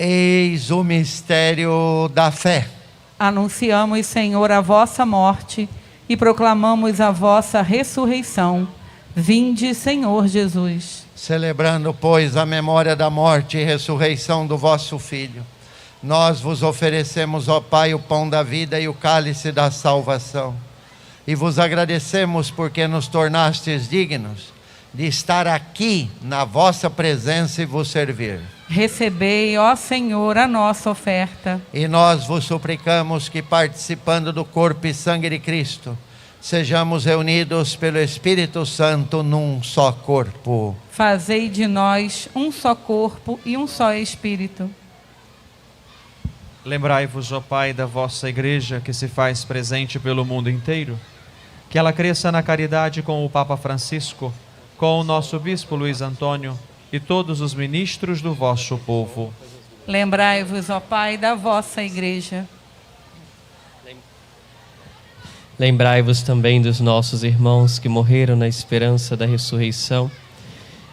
Eis o mistério da fé. Anunciamos, Senhor, a vossa morte e proclamamos a vossa ressurreição. Vinde, Senhor Jesus. Celebrando, pois, a memória da morte e ressurreição do vosso Filho, nós vos oferecemos, ó Pai, o pão da vida e o cálice da salvação. E vos agradecemos porque nos tornastes dignos de estar aqui na vossa presença e vos servir. Recebei, ó Senhor, a nossa oferta. E nós vos suplicamos que, participando do corpo e sangue de Cristo, sejamos reunidos pelo Espírito Santo num só corpo. Fazei de nós um só corpo e um só Espírito. Lembrai-vos, ó Pai, da vossa Igreja que se faz presente pelo mundo inteiro, que ela cresça na caridade com o Papa Francisco, com o nosso Bispo Luiz Antônio e todos os ministros do vosso povo. Lembrai-vos, ó Pai, da vossa Igreja. Lembrai-vos também dos nossos irmãos que morreram na esperança da ressurreição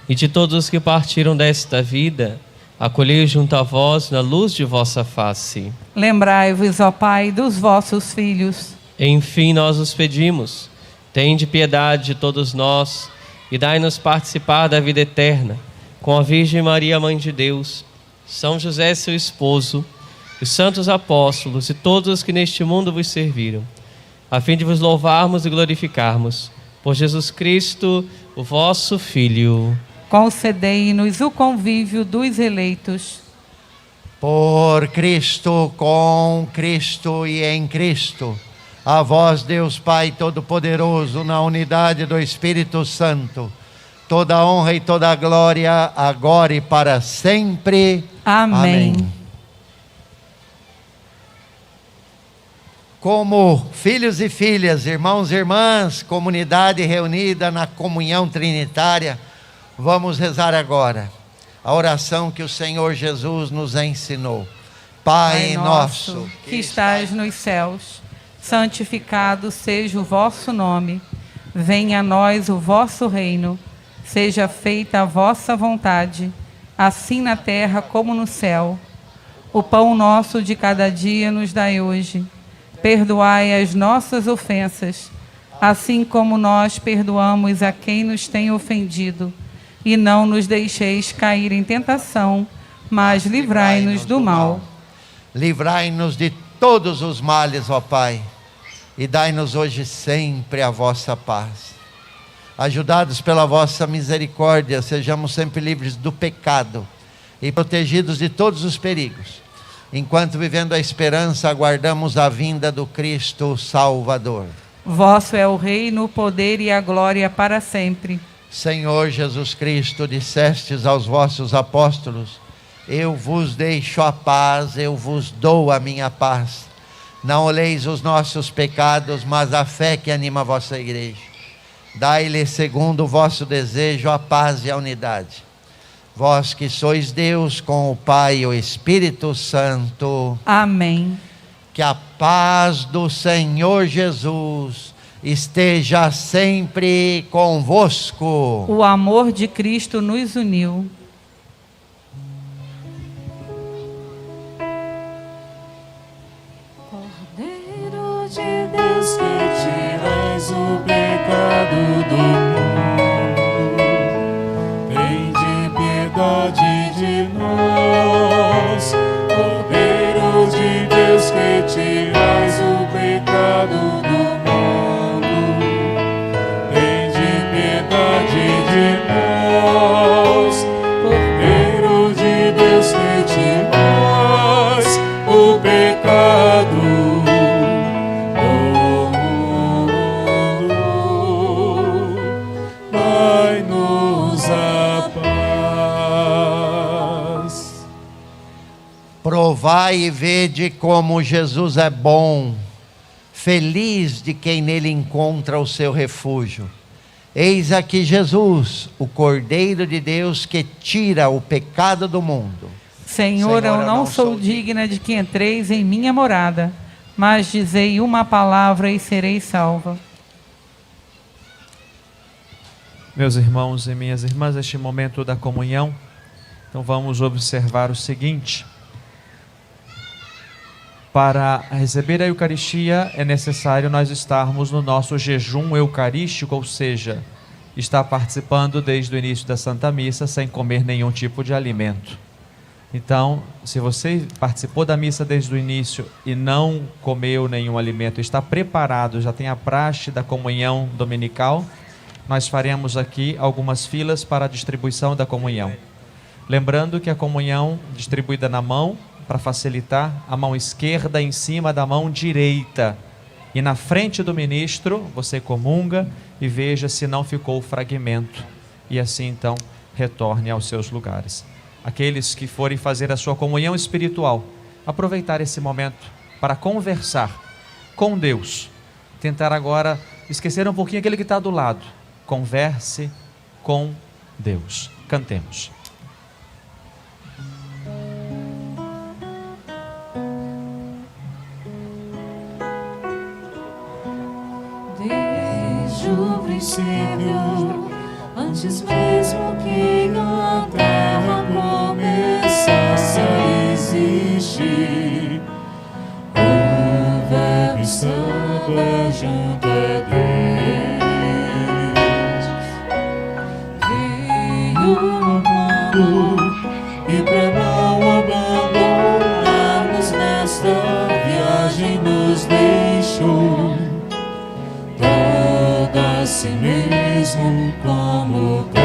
e de todos os que partiram desta vida, acolhei junto a vós na luz de vossa face. Lembrai-vos, ó Pai, dos vossos filhos. Enfim, nós os pedimos, tende piedade de todos nós e dai-nos participar da vida eterna, com a Virgem Maria, Mãe de Deus, São José, seu esposo, os santos apóstolos e todos os que neste mundo vos serviram, a fim de vos louvarmos e glorificarmos. Por Jesus Cristo, o vosso Filho. Concedei-nos o convívio dos eleitos. Por Cristo, com Cristo e em Cristo, a vós, Deus Pai Todo-Poderoso, na unidade do Espírito Santo, toda a honra e toda a glória, agora e para sempre. Amém. Como filhos e filhas, irmãos e irmãs, comunidade reunida na comunhão trinitária, vamos rezar agora a oração que o Senhor Jesus nos ensinou. Pai nosso, que estás nos céus, santificado seja o vosso nome. Venha a nós o vosso reino. Seja feita a vossa vontade, assim na terra como no céu. O pão nosso de cada dia nos dai hoje. Perdoai as nossas ofensas, assim como nós perdoamos a quem nos tem ofendido. E não nos deixeis cair em tentação, mas livrai-nos do mal. Livrai-nos de todos os males, ó Pai, e dai-nos hoje sempre a vossa paz. Ajudados pela vossa misericórdia, sejamos sempre livres do pecado e protegidos de todos os perigos, enquanto vivendo a esperança aguardamos a vinda do Cristo Salvador. Vosso é o reino, o poder e a glória para sempre. Senhor Jesus Cristo, dissestes aos vossos apóstolos: eu vos deixo a paz, eu vos dou a minha paz. Não olheis os nossos pecados, mas a fé que anima a vossa igreja. Dai-lhe, segundo o vosso desejo, a paz e a unidade. Vós que sois Deus, com o Pai e o Espírito Santo. Amém. Que a paz do Senhor Jesus esteja sempre convosco. O amor de Cristo nos uniu. Cordeiro de Deus, que tirais o pecado do mundo, tende piedade de nós. Cordeiro de Deus, que tirais o pecado do mundo, tende piedade de nós. Cordeiro de Deus, que tirais o pecado do mundo, dai-nos a paz. Provai e vede como Jesus é bom, feliz de quem nele encontra o seu refúgio. Eis aqui Jesus, o Cordeiro de Deus que tira o pecado do mundo. Senhor, eu não sou digna de que entreis em minha morada, mas dizei uma palavra e serei salva. Meus irmãos e minhas irmãs, este momento da comunhão, então vamos observar o seguinte: para receber a Eucaristia é necessário nós estarmos no nosso jejum eucarístico, ou seja, estar participando desde o início da Santa Missa sem comer nenhum tipo de alimento. Então, se você participou da missa desde o início e não comeu nenhum alimento, está preparado, já tem a praxe da comunhão dominical, nós faremos aqui algumas filas para a distribuição da comunhão. Lembrando que a comunhão distribuída na mão, para facilitar, a mão esquerda em cima da mão direita. E na frente do ministro, você comunga e veja se não ficou fragmento. E assim, então, retorne aos seus lugares. Aqueles que forem fazer a sua comunhão espiritual, aproveitar esse momento para conversar com Deus. Tentar agora esquecer um pouquinho aquele que está do lado. Converse com Deus. Cantemos. Desde o princípio, antes mesmo que a terra começasse a existir, o Verbo estava junto a Deus. Veio ao mundo e para não abandonar-nos nesta viagem nos deixou. si mesmo como pão.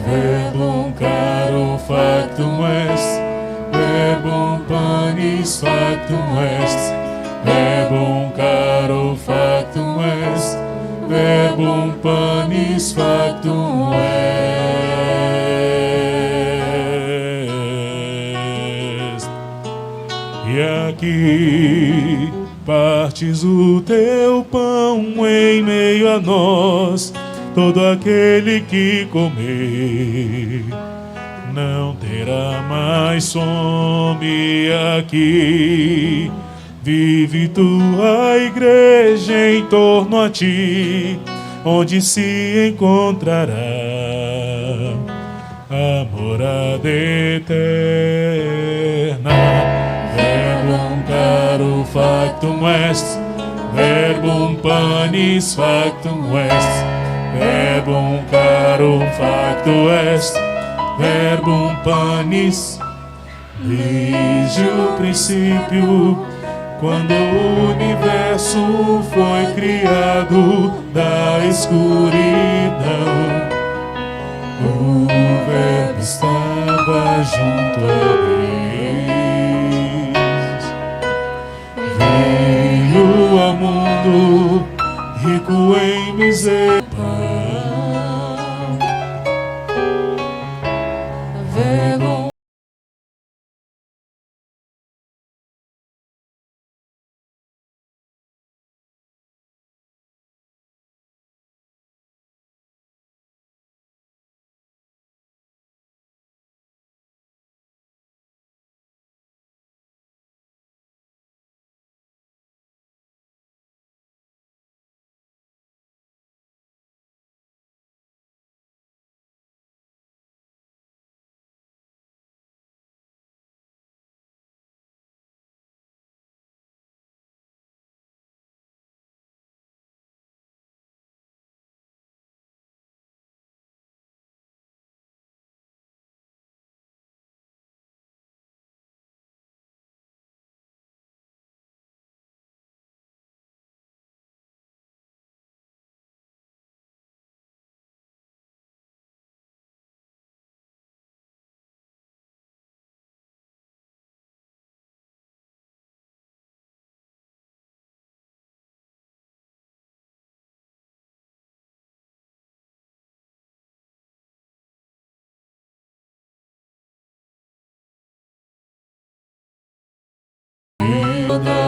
Verbum caro factum est, verbum panis factum est, verbum caro factum est, verbum panis factum est. E aqui partes o teu pão em meio a nós. Todo aquele que comer não terá mais fome. Aqui vive tua igreja em torno a ti, onde se encontrará a morada eterna. Verbum caro factum est, verbum panis factum est, verbum caro factum est, verbum panis. Desde o princípio, quando o universo foi criado da escuridão, o Verbo estava junto a Deus. Veio ao mundo rico em miséria. Verbum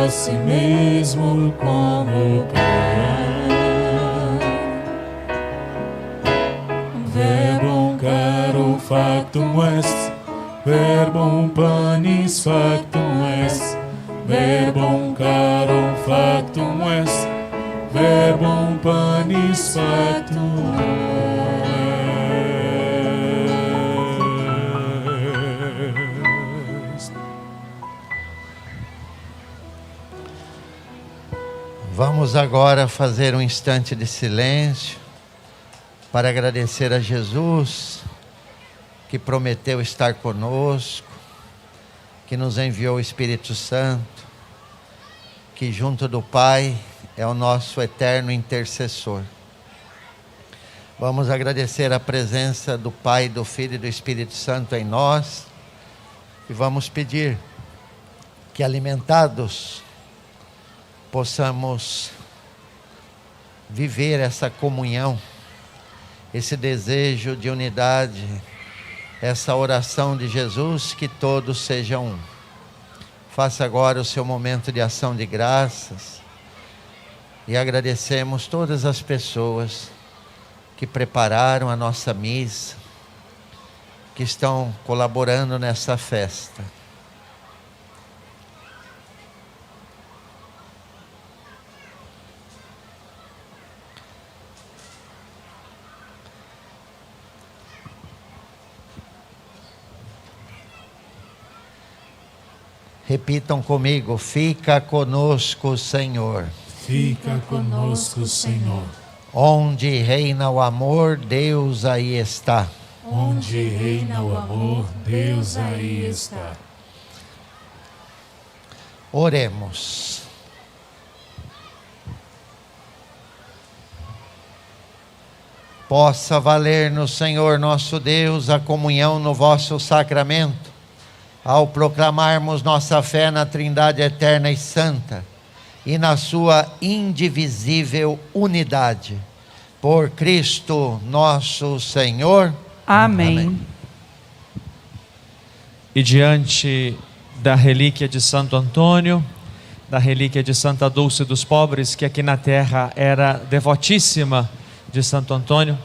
a si mesmo como pão. Verbum caro factum est, verbum panis factum est, verbum caro factum est, verbum panis factum est. Vamos agora fazer um instante de silêncio para agradecer a Jesus, que prometeu estar conosco, que nos enviou o Espírito Santo, que junto do Pai é o nosso eterno intercessor. Vamos agradecer a presença do Pai, do Filho e do Espírito Santo em nós e vamos pedir que, alimentados, possamos viver essa comunhão, esse desejo de unidade, essa oração de Jesus, que todos sejam um. Faça agora o seu momento de ação de graças e agradecemos todas as pessoas que prepararam a nossa missa, que estão colaborando nessa festa. Repitam comigo: fica conosco, Senhor. Fica conosco, Senhor. Onde reina o amor, Deus aí está. Onde reina o amor, Deus aí está. Oremos. possa valer-nos, Senhor nosso Deus, a comunhão no vosso sacramento, ao proclamarmos nossa fé na Trindade eterna e santa e na sua indivisível unidade. Por Cristo nosso Senhor. Amém. Amém. E diante da relíquia de Santo Antônio, da relíquia de Santa Dulce dos Pobres, que aqui na terra era devotíssima de Santo Antônio,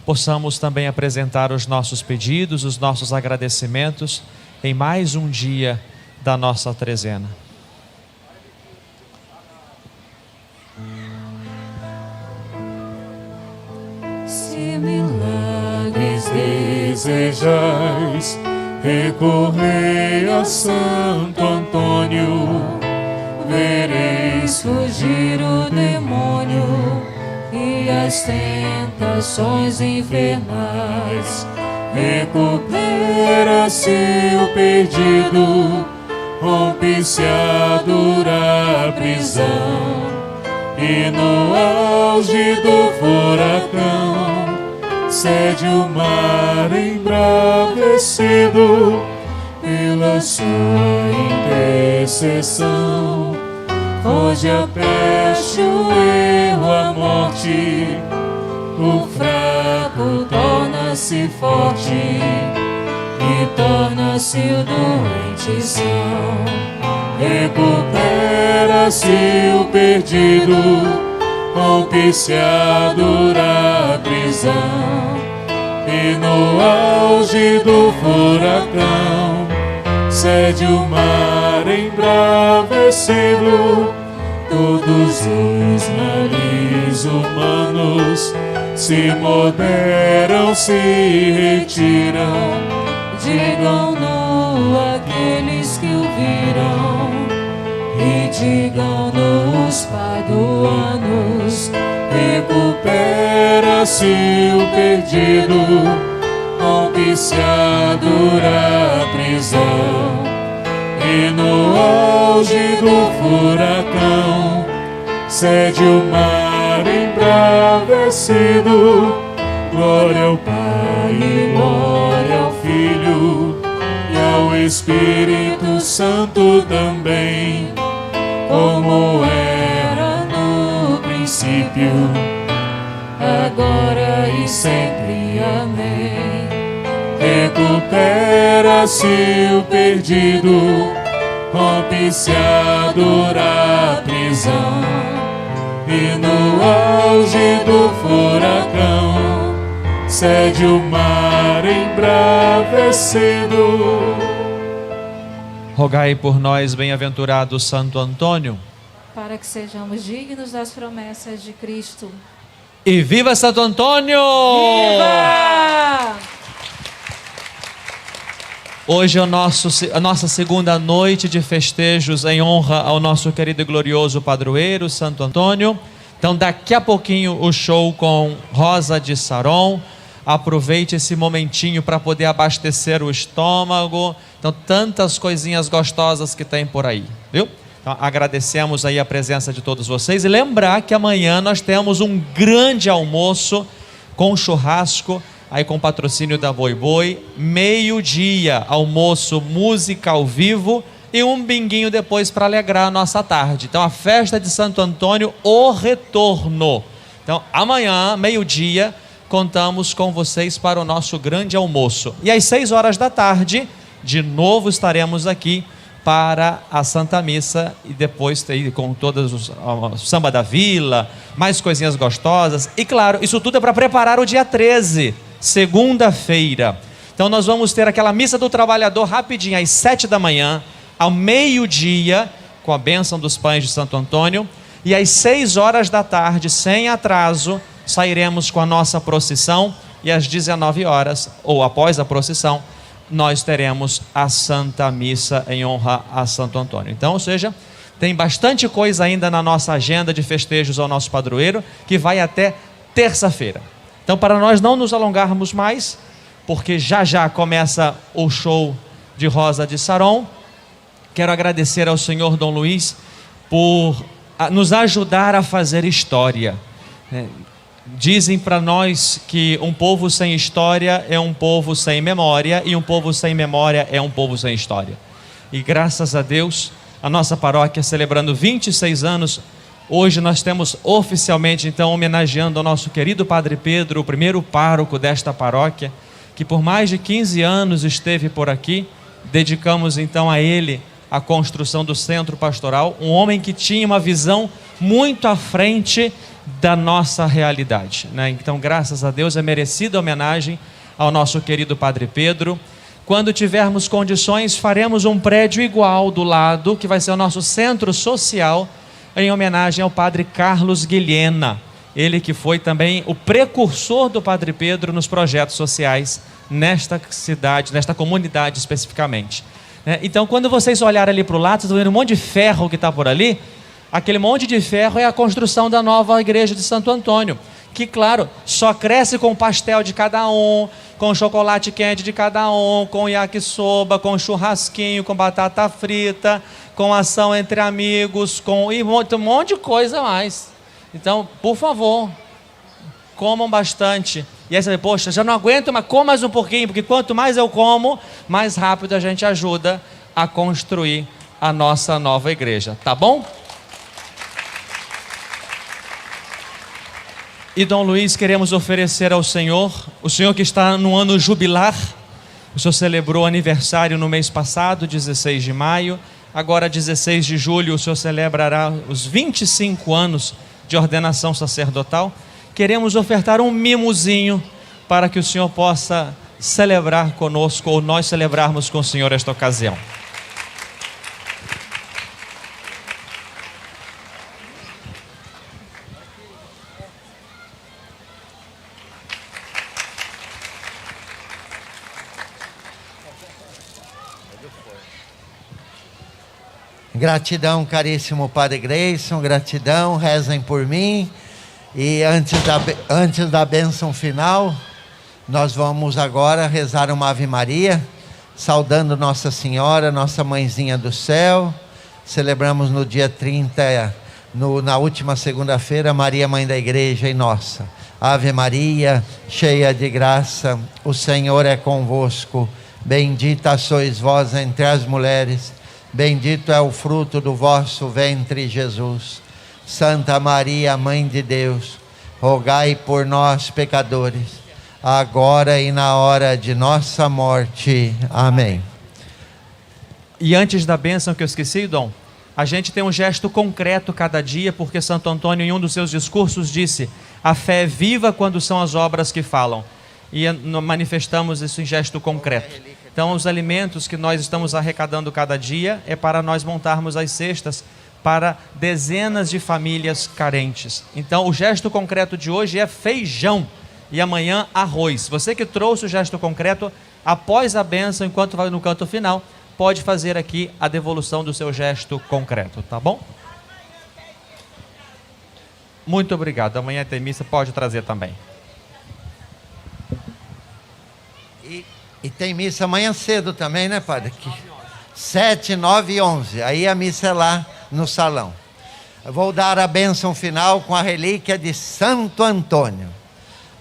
possamos também apresentar os nossos pedidos, os nossos agradecimentos em mais um dia da nossa trezena. Se milagres desejais, recorrei a Santo Antônio, vereis fugir o demônio e as tentações infernais. Recupera-se o perdido, rompe-se a dura prisão, e no auge do furacão cede o mar embravecido pela sua intercessão. Foge a peste, o erro, a morte, o fraco torna-se forte e torna-se o doente são. Recupera-se o perdido, rompe-se a dura prisão, e no auge do furacão cede o mar embravecido. Todos os males humanos se moderam, se retiram. Digam-no aqueles que o viram, e digam-no os paduanos. Recupera-se o perdido, rompe-se a dura prisão, e no auge do furacão cede o mar embravecido. Glória ao Pai, glória ao Filho e ao Espírito Santo também, como era no princípio, agora e sempre. Amém. Recupera-se o perdido, rompe-se a dura prisão, e no auge do furacão cede o mar embravecido. Rogai por nós, bem-aventurado Santo Antônio, para que sejamos dignos das promessas de Cristo. e viva Santo Antônio! Viva! Hoje é a nossa segunda noite de festejos em honra ao nosso querido e glorioso padroeiro, Santo Antônio. Então, daqui a pouquinho, o show com Rosa de Saron. Aproveite esse momentinho para poder abastecer o estômago. Então, tantas coisinhas gostosas que tem por aí, viu? Então, agradecemos aí a presença de todos vocês. E lembrar que amanhã nós temos um grande almoço com churrasco, aí com patrocínio da Boi Boi, meio-dia, almoço, música ao vivo e um binguinho depois para alegrar a nossa tarde. Então, a festa de Santo Antônio, o retorno. Então, amanhã, meio-dia, contamos com vocês para o nosso grande almoço. E às 6 horas da tarde, de novo estaremos aqui para a Santa Missa, e depois com todos os samba da vila, mais coisinhas gostosas. E claro, isso tudo é para preparar o dia 13, segunda-feira. Então nós vamos ter aquela missa do trabalhador rapidinho, às 7 da manhã, ao meio-dia, com a bênção dos pães de Santo Antônio, e às 6 horas da tarde, sem atraso, sairemos com a nossa procissão, e às 19 horas, ou após a procissão, nós teremos a Santa Missa em honra a Santo Antônio. Então, ou seja, tem bastante coisa ainda na nossa agenda de festejos ao nosso padroeiro, que vai até terça-feira. Então, para nós não nos alongarmos mais, porque já já começa o show de Rosa de Saron, quero agradecer ao senhor Dom Luiz por nos ajudar a fazer história. Dizem para nós que um povo sem história é um povo sem memória, e um povo sem memória é um povo sem história. E graças a Deus, a nossa paróquia celebrando 26 anos, hoje nós temos oficialmente, então, homenageando ao nosso querido Padre Pedro, o primeiro pároco desta paróquia, que por mais de 15 anos esteve por aqui. Dedicamos então a ele a construção do centro pastoral, um homem que tinha uma visão muito à frente da nossa realidade, né? Então, graças a Deus, é merecida a homenagem ao nosso querido Padre Pedro. Quando tivermos condições, faremos um prédio igual do lado, que vai ser o nosso centro social, em homenagem ao Padre Carlos Guilhena, ele que foi também o precursor do Padre Pedro nos projetos sociais nesta cidade, nesta comunidade especificamente. Então, quando vocês olharem ali para o lado, vocês estão vendo um monte de ferro que está por ali. Aquele monte de ferro é a construção da nova igreja de Santo Antônio, que, claro, só cresce com o pastel de cada um, com o chocolate quente de cada um, com o yakisoba, com o churrasquinho, com batata frita, com ação entre amigos, e um monte de coisa a mais. Então, por favor, comam bastante. E aí você vai, poxa, já não aguento, mas coma mais um pouquinho, porque quanto mais eu como, mais rápido a gente ajuda a construir a nossa nova igreja, tá bom? E Dom Luiz, queremos oferecer ao Senhor, o Senhor que está no ano jubilar, o Senhor celebrou aniversário no mês passado, 16 de maio, agora 16 de julho o Senhor celebrará os 25 anos de ordenação sacerdotal. Queremos ofertar um mimozinho para que o Senhor possa celebrar conosco, ou nós celebrarmos com o Senhor esta ocasião. Gratidão, caríssimo Padre Gleison, gratidão, rezem por mim. E antes da bênção final, nós vamos agora rezar uma Ave Maria, saudando Nossa Senhora, nossa mãezinha do céu. Celebramos no dia 30, na última segunda-feira, Maria, Mãe da Igreja e nossa. Ave Maria, cheia de graça, o Senhor é convosco. Bendita sois vós entre as mulheres, bendito é o fruto do vosso ventre, Jesus. Santa Maria, Mãe de Deus, rogai por nós, pecadores, agora e na hora de nossa morte. Amém. E antes da bênção que eu esqueci, Dom, a gente tem um gesto concreto cada dia, porque Santo Antônio, em um dos seus discursos, disse: a fé é viva quando são as obras que falam. E manifestamos isso em gesto concreto. Então, os alimentos que nós estamos arrecadando cada dia é para nós montarmos as cestas para dezenas de famílias carentes. Então, o gesto concreto de hoje é feijão e amanhã arroz. Você que trouxe o gesto concreto, após a bênção, enquanto vai no canto final, pode fazer aqui a devolução do seu gesto concreto, tá bom? Muito obrigado. Amanhã tem missa, pode trazer também. E tem missa amanhã cedo também, né, Padre? 7, 9 e 11. Aí a missa é lá no salão. Eu vou dar a bênção final com a relíquia de Santo Antônio.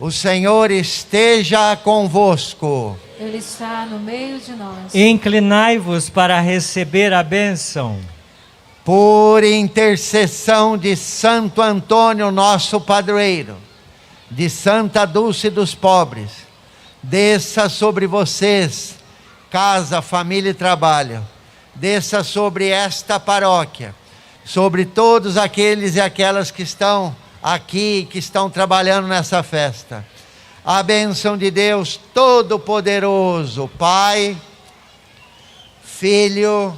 O Senhor esteja convosco. Ele está no meio de nós. Inclinai-vos para receber a bênção. Por intercessão de Santo Antônio, nosso padroeiro, de Santa Dulce dos Pobres, desça sobre vocês, casa, família e trabalho, desça sobre esta paróquia, sobre todos aqueles e aquelas que estão aqui, que estão trabalhando nessa festa. A bênção de Deus Todo-Poderoso, Pai, Filho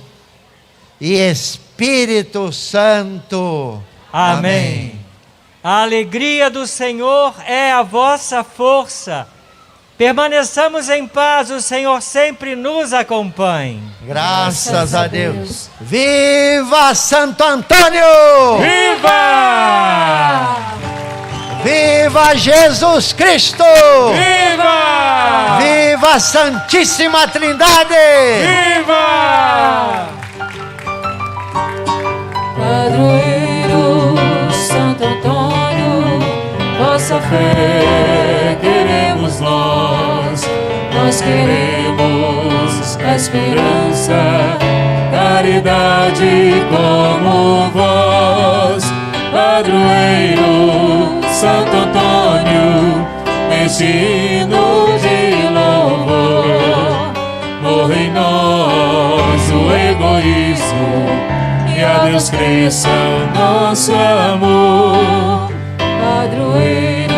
e Espírito Santo. Amém. A alegria do Senhor é a vossa força. Permaneçamos em paz, o Senhor sempre nos acompanhe. Graças a Deus. Viva Santo Antônio! Viva! Viva Jesus Cristo! Viva! Viva a Santíssima Trindade! Viva! Padroeiro Santo Antônio, vossa fé queremos nós queremos a esperança, caridade como vós, padroeiro Santo Antônio, neste hino de louvor. Morra em nós o egoísmo e a Deus cresça o nosso amor. Padroeiro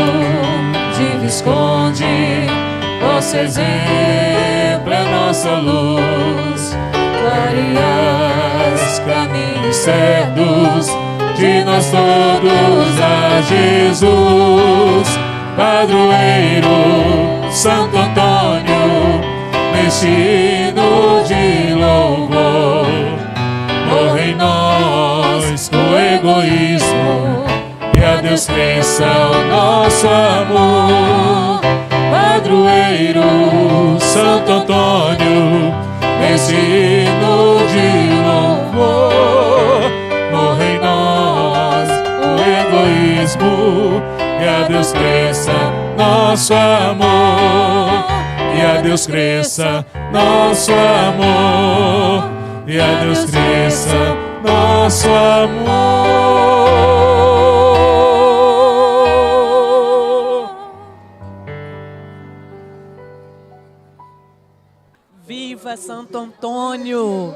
de Visconde, vosso exemplo é nossa luz. Clareais caminhos certos de nós todos a Jesus. Padroeiro Santo Antônio, neste hino de louvor. Morra em nós o egoísmo e a Deus cresça o nosso amor. Padroeiro Santo Antônio, nesse hino de louvor. Morra em nós o egoísmo e a Deus cresça nosso amor. E a Deus cresça nosso amor. E a Deus cresça nosso amor. Viva Santo Antônio!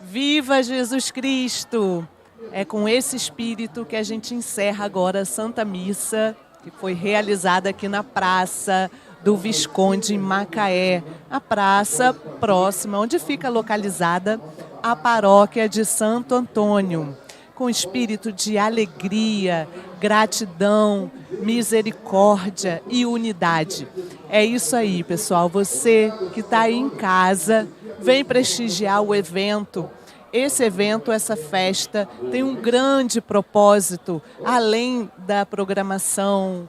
Viva Jesus Cristo! É com esse espírito que a gente encerra agora a Santa Missa, que foi realizada aqui na Praça do Visconde, em Macaé. A praça próxima, onde fica localizada a paróquia de Santo Antônio. Com espírito de alegria, gratidão, misericórdia e unidade. É isso aí, pessoal. Você que está aí em casa, vem prestigiar o evento. Esse evento, essa festa, tem um grande propósito, além da programação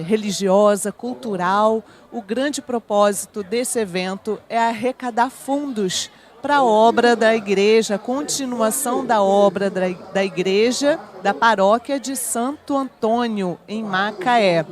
religiosa, cultural. O grande propósito desse evento é arrecadar fundos para a obra da igreja, a continuação da obra da igreja, da paróquia de Santo Antônio, em Macaé.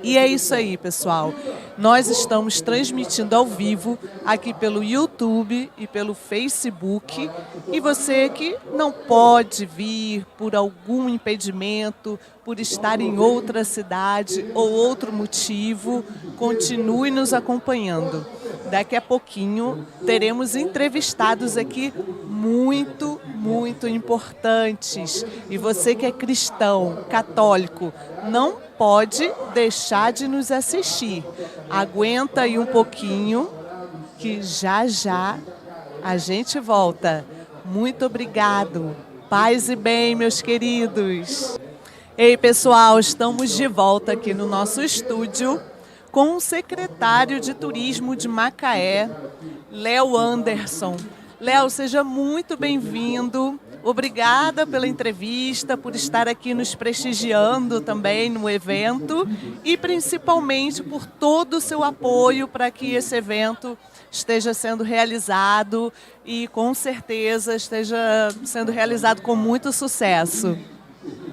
E é isso aí, pessoal. Nós estamos transmitindo ao vivo aqui pelo YouTube e pelo Facebook. E você que não pode vir por algum impedimento, por estar em outra cidade ou outro motivo, continue nos acompanhando. Daqui a pouquinho teremos entrevistados aqui muito, muito importantes. E você que é cristão, católico, não pode deixar de nos assistir. Aguenta aí um pouquinho, que já já a gente volta. Muito obrigado. Paz e bem, meus queridos. Ei, pessoal, estamos de volta aqui no nosso estúdio com o secretário de Turismo de Macaé, Léo Anderson. Léo, seja muito bem-vindo. Obrigada pela entrevista, por estar aqui nos prestigiando também no evento e principalmente por todo o seu apoio para que esse evento esteja sendo realizado e com certeza esteja sendo realizado com muito sucesso.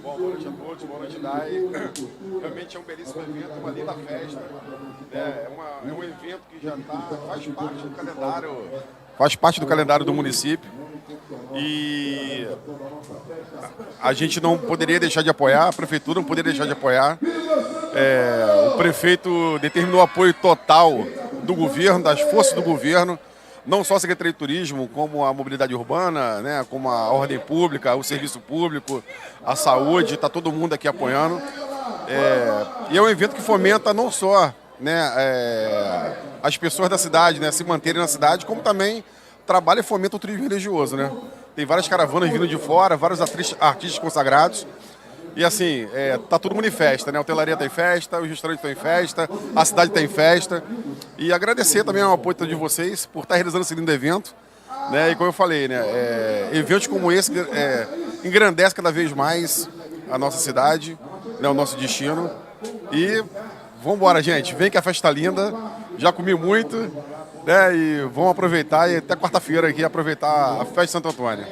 Bom, boa noite a todos, boa noite, Dai. Realmente é um belíssimo evento, uma linda festa. É um evento que já faz parte do calendário do município. E a gente não poderia deixar de apoiar, a prefeitura não poderia deixar de apoiar. O prefeito determinou apoio total do governo, das forças do governo, não só a Secretaria de Turismo, como a mobilidade urbana, né, como a ordem pública, o serviço público, a saúde, está todo mundo aqui apoiando. E é um evento que fomenta não só, né, as pessoas da cidade, né, se manterem na cidade, como também trabalha e fomenta o turismo religioso, né? Tem várias caravanas vindo de fora, vários artistas consagrados. E assim, tá todo mundo em festa, né? A hotelaria está em festa, os restaurantes estão em festa, a cidade está em festa. E agradecer também ao apoio de vocês por estar realizando esse lindo evento. Né? E como eu falei, né? Eventos como esse engrandecem cada vez mais a nossa cidade, né? O nosso destino. E vamos embora, gente. Vem que a festa está linda. Já comi muito. Né? E vamos aproveitar e até quarta-feira aqui aproveitar a festa de Santo Antônio.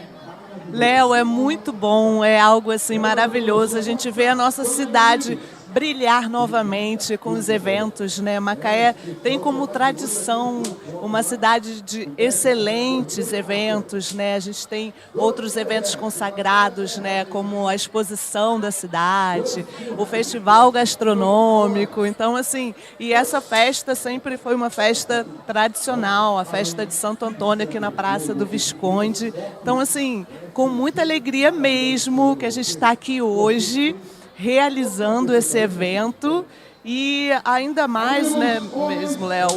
Léo, é muito bom, é algo assim maravilhoso. A gente vê a nossa cidade brilhar novamente com os eventos, né? Macaé tem como tradição uma cidade de excelentes eventos, né? A gente tem outros eventos consagrados, né? Como a exposição da cidade, o festival gastronômico. Então, assim, e essa festa sempre foi uma festa tradicional, a festa de Santo Antônio aqui na Praça do Visconde. Então, assim, com muita alegria mesmo que a gente está aqui hoje realizando esse evento e ainda mais, né, mesmo, Léo,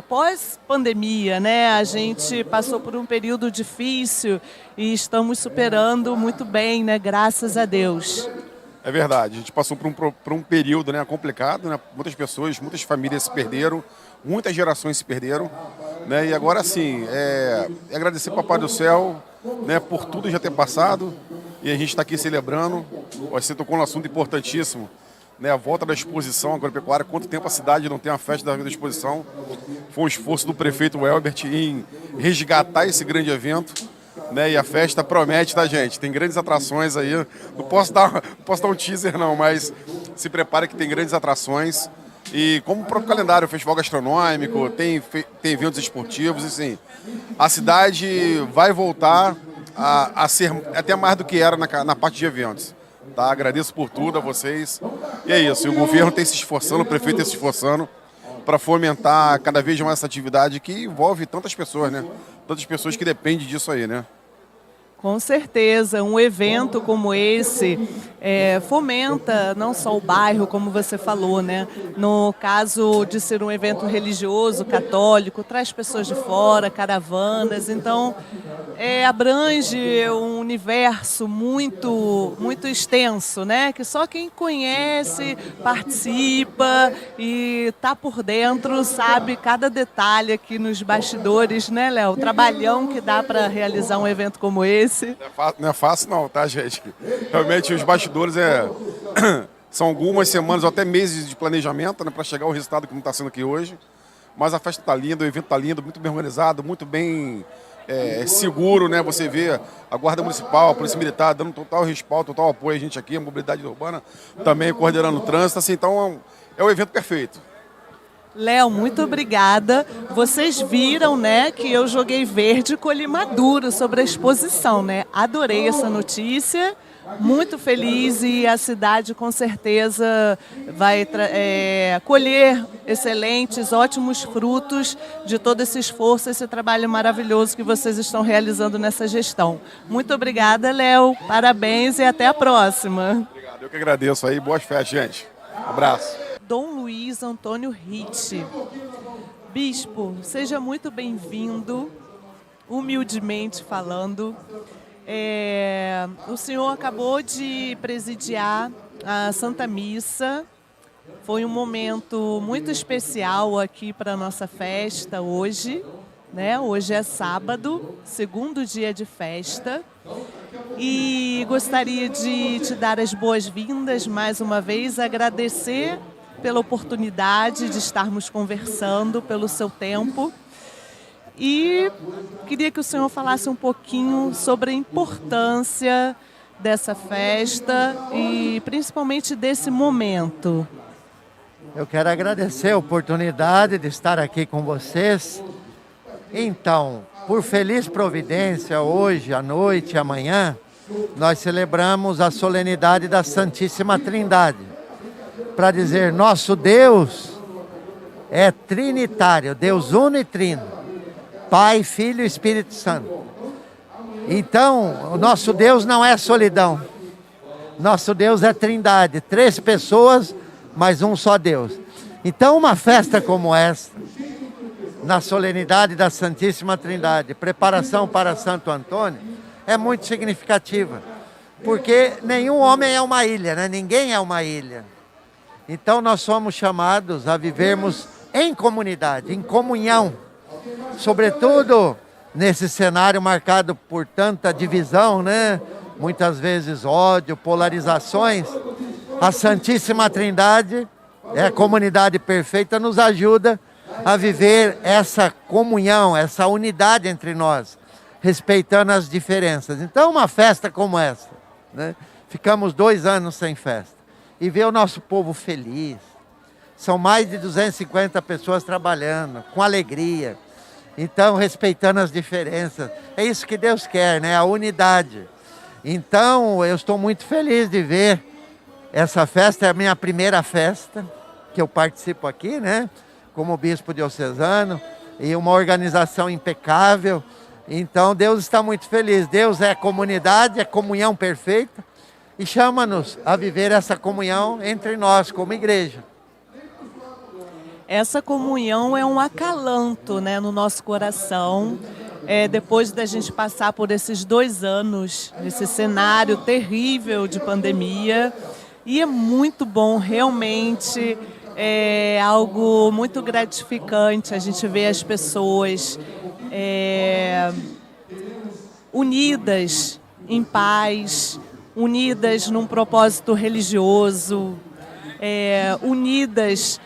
pós-pandemia, né, a gente passou por um período difícil e estamos superando muito bem, né, graças a Deus. É verdade, a gente passou por um período, né, complicado, né, muitas pessoas, muitas famílias se perderam, muitas gerações se perderam, né, e agora sim, agradecer ao Papai do Céu, né, por tudo já ter passado, e a gente está aqui celebrando. Você tocou num assunto importantíssimo, né, a volta da exposição agropecuária. Quanto tempo a cidade não tem uma festa da exposição? Foi um esforço do prefeito Elbert em resgatar esse grande evento, né, e a festa promete, tá, gente? Tem grandes atrações aí. Não posso dar um teaser não, mas se prepare que tem grandes atrações. E como o próprio calendário, o festival gastronômico, tem eventos esportivos, assim, a cidade vai voltar a ser até mais do que era na parte de eventos. Tá? Agradeço por tudo a vocês. E é isso, o governo tem se esforçando, o prefeito tem se esforçando para fomentar cada vez mais essa atividade que envolve tantas pessoas, né? Tantas pessoas que dependem disso aí, né? Com certeza, um evento como esse fomenta não só o bairro, como você falou, né? No caso de ser um evento religioso, católico, traz pessoas de fora, caravanas, então abrange um universo muito, muito extenso, né? Que só quem conhece, participa e está por dentro, sabe cada detalhe aqui nos bastidores, né, Léo? O trabalhão que dá para realizar um evento como esse. Não é fácil não, tá, gente? Realmente os bastidores são algumas semanas ou até meses de planejamento, né, para chegar ao resultado que não está sendo aqui hoje. Mas a festa está linda, o evento está lindo, muito bem organizado, muito bem seguro, né? Você vê a Guarda Municipal, a Polícia Militar dando total respaldo, total apoio a gente aqui, a mobilidade urbana também coordenando o trânsito, assim, então é o evento perfeito. Léo, muito obrigada. Vocês viram, né, que eu joguei verde e colhi maduro sobre a exposição, né? Adorei essa notícia, muito feliz e a cidade com certeza vai colher excelentes, ótimos frutos de todo esse esforço, esse trabalho maravilhoso que vocês estão realizando nessa gestão. Muito obrigada, Léo. Parabéns e até a próxima. Obrigado, eu que agradeço aí. Boas festas, gente. Um abraço. Dom Luiz Antônio Ritt. Bispo, seja muito bem-vindo, humildemente falando. O senhor acabou de presidiar a Santa Missa. Foi um momento muito especial aqui para a nossa festa hoje, né? Hoje é sábado, segundo dia de festa. E gostaria de te dar as boas-vindas mais uma vez, agradecer pela oportunidade de estarmos conversando, pelo seu tempo. E queria que o senhor falasse um pouquinho sobre a importância dessa festa e principalmente desse momento. Eu quero agradecer a oportunidade de estar aqui com vocês. Então, por feliz providência, hoje à noite e amanhã, nós celebramos a solenidade da Santíssima Trindade. Para dizer, nosso Deus é trinitário, Deus uno e trino, Pai, Filho e Espírito Santo. Então, o nosso Deus não é solidão, nosso Deus é trindade, 3 pessoas, mas um só Deus. Então, uma festa como essa, na solenidade da Santíssima Trindade, preparação para Santo Antônio, é muito significativa, porque nenhum homem é uma ilha, né? Ninguém é uma ilha. Então nós somos chamados a vivermos em comunidade, em comunhão, sobretudo nesse cenário marcado por tanta divisão, né? Muitas vezes ódio, polarizações. A Santíssima Trindade, a comunidade perfeita, nos ajuda a viver essa comunhão, essa unidade entre nós, respeitando as diferenças. Então uma festa como essa, né? Ficamos 2 anos sem festa. e ver o nosso povo feliz. São mais de 250 pessoas trabalhando, com alegria. Então, respeitando as diferenças. É isso que Deus quer, né? A unidade. Então, eu estou muito feliz de ver essa festa. É a minha primeira festa que eu participo aqui, né? Como bispo diocesano. E uma organização impecável. Então, Deus está muito feliz. Deus é comunidade, é comunhão perfeita. E chama-nos a viver essa comunhão entre nós, como igreja. Essa comunhão é um acalanto, né, no nosso coração, depois da gente passar por esses 2 anos, nesse cenário terrível de pandemia. E é muito bom, realmente, é algo muito gratificante a gente ver as pessoas unidas em paz, unidas num propósito religioso, unidas,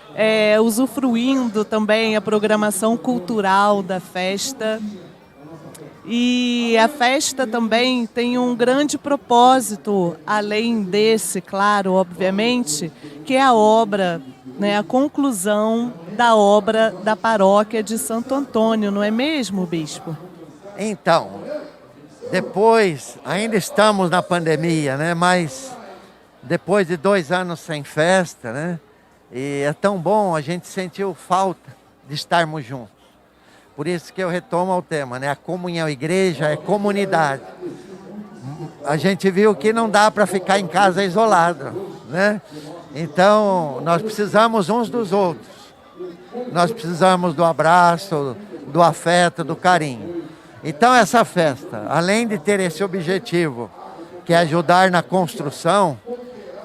usufruindo também a programação cultural da festa. E a festa também tem um grande propósito, além desse, claro, obviamente, que é a obra, né, a conclusão da obra da paróquia de Santo Antônio, não é mesmo, bispo? Então, depois, ainda estamos na pandemia, né, mas depois de 2 anos sem festa, né, e é tão bom, a gente sentiu falta de estarmos juntos. Por isso que eu retomo ao tema, né? A comunhão, a igreja é comunidade. A gente viu que não dá para ficar em casa isolado, né? Então, nós precisamos uns dos outros. Nós precisamos do abraço, do afeto, do carinho. Então, essa festa, além de ter esse objetivo, que é ajudar na construção,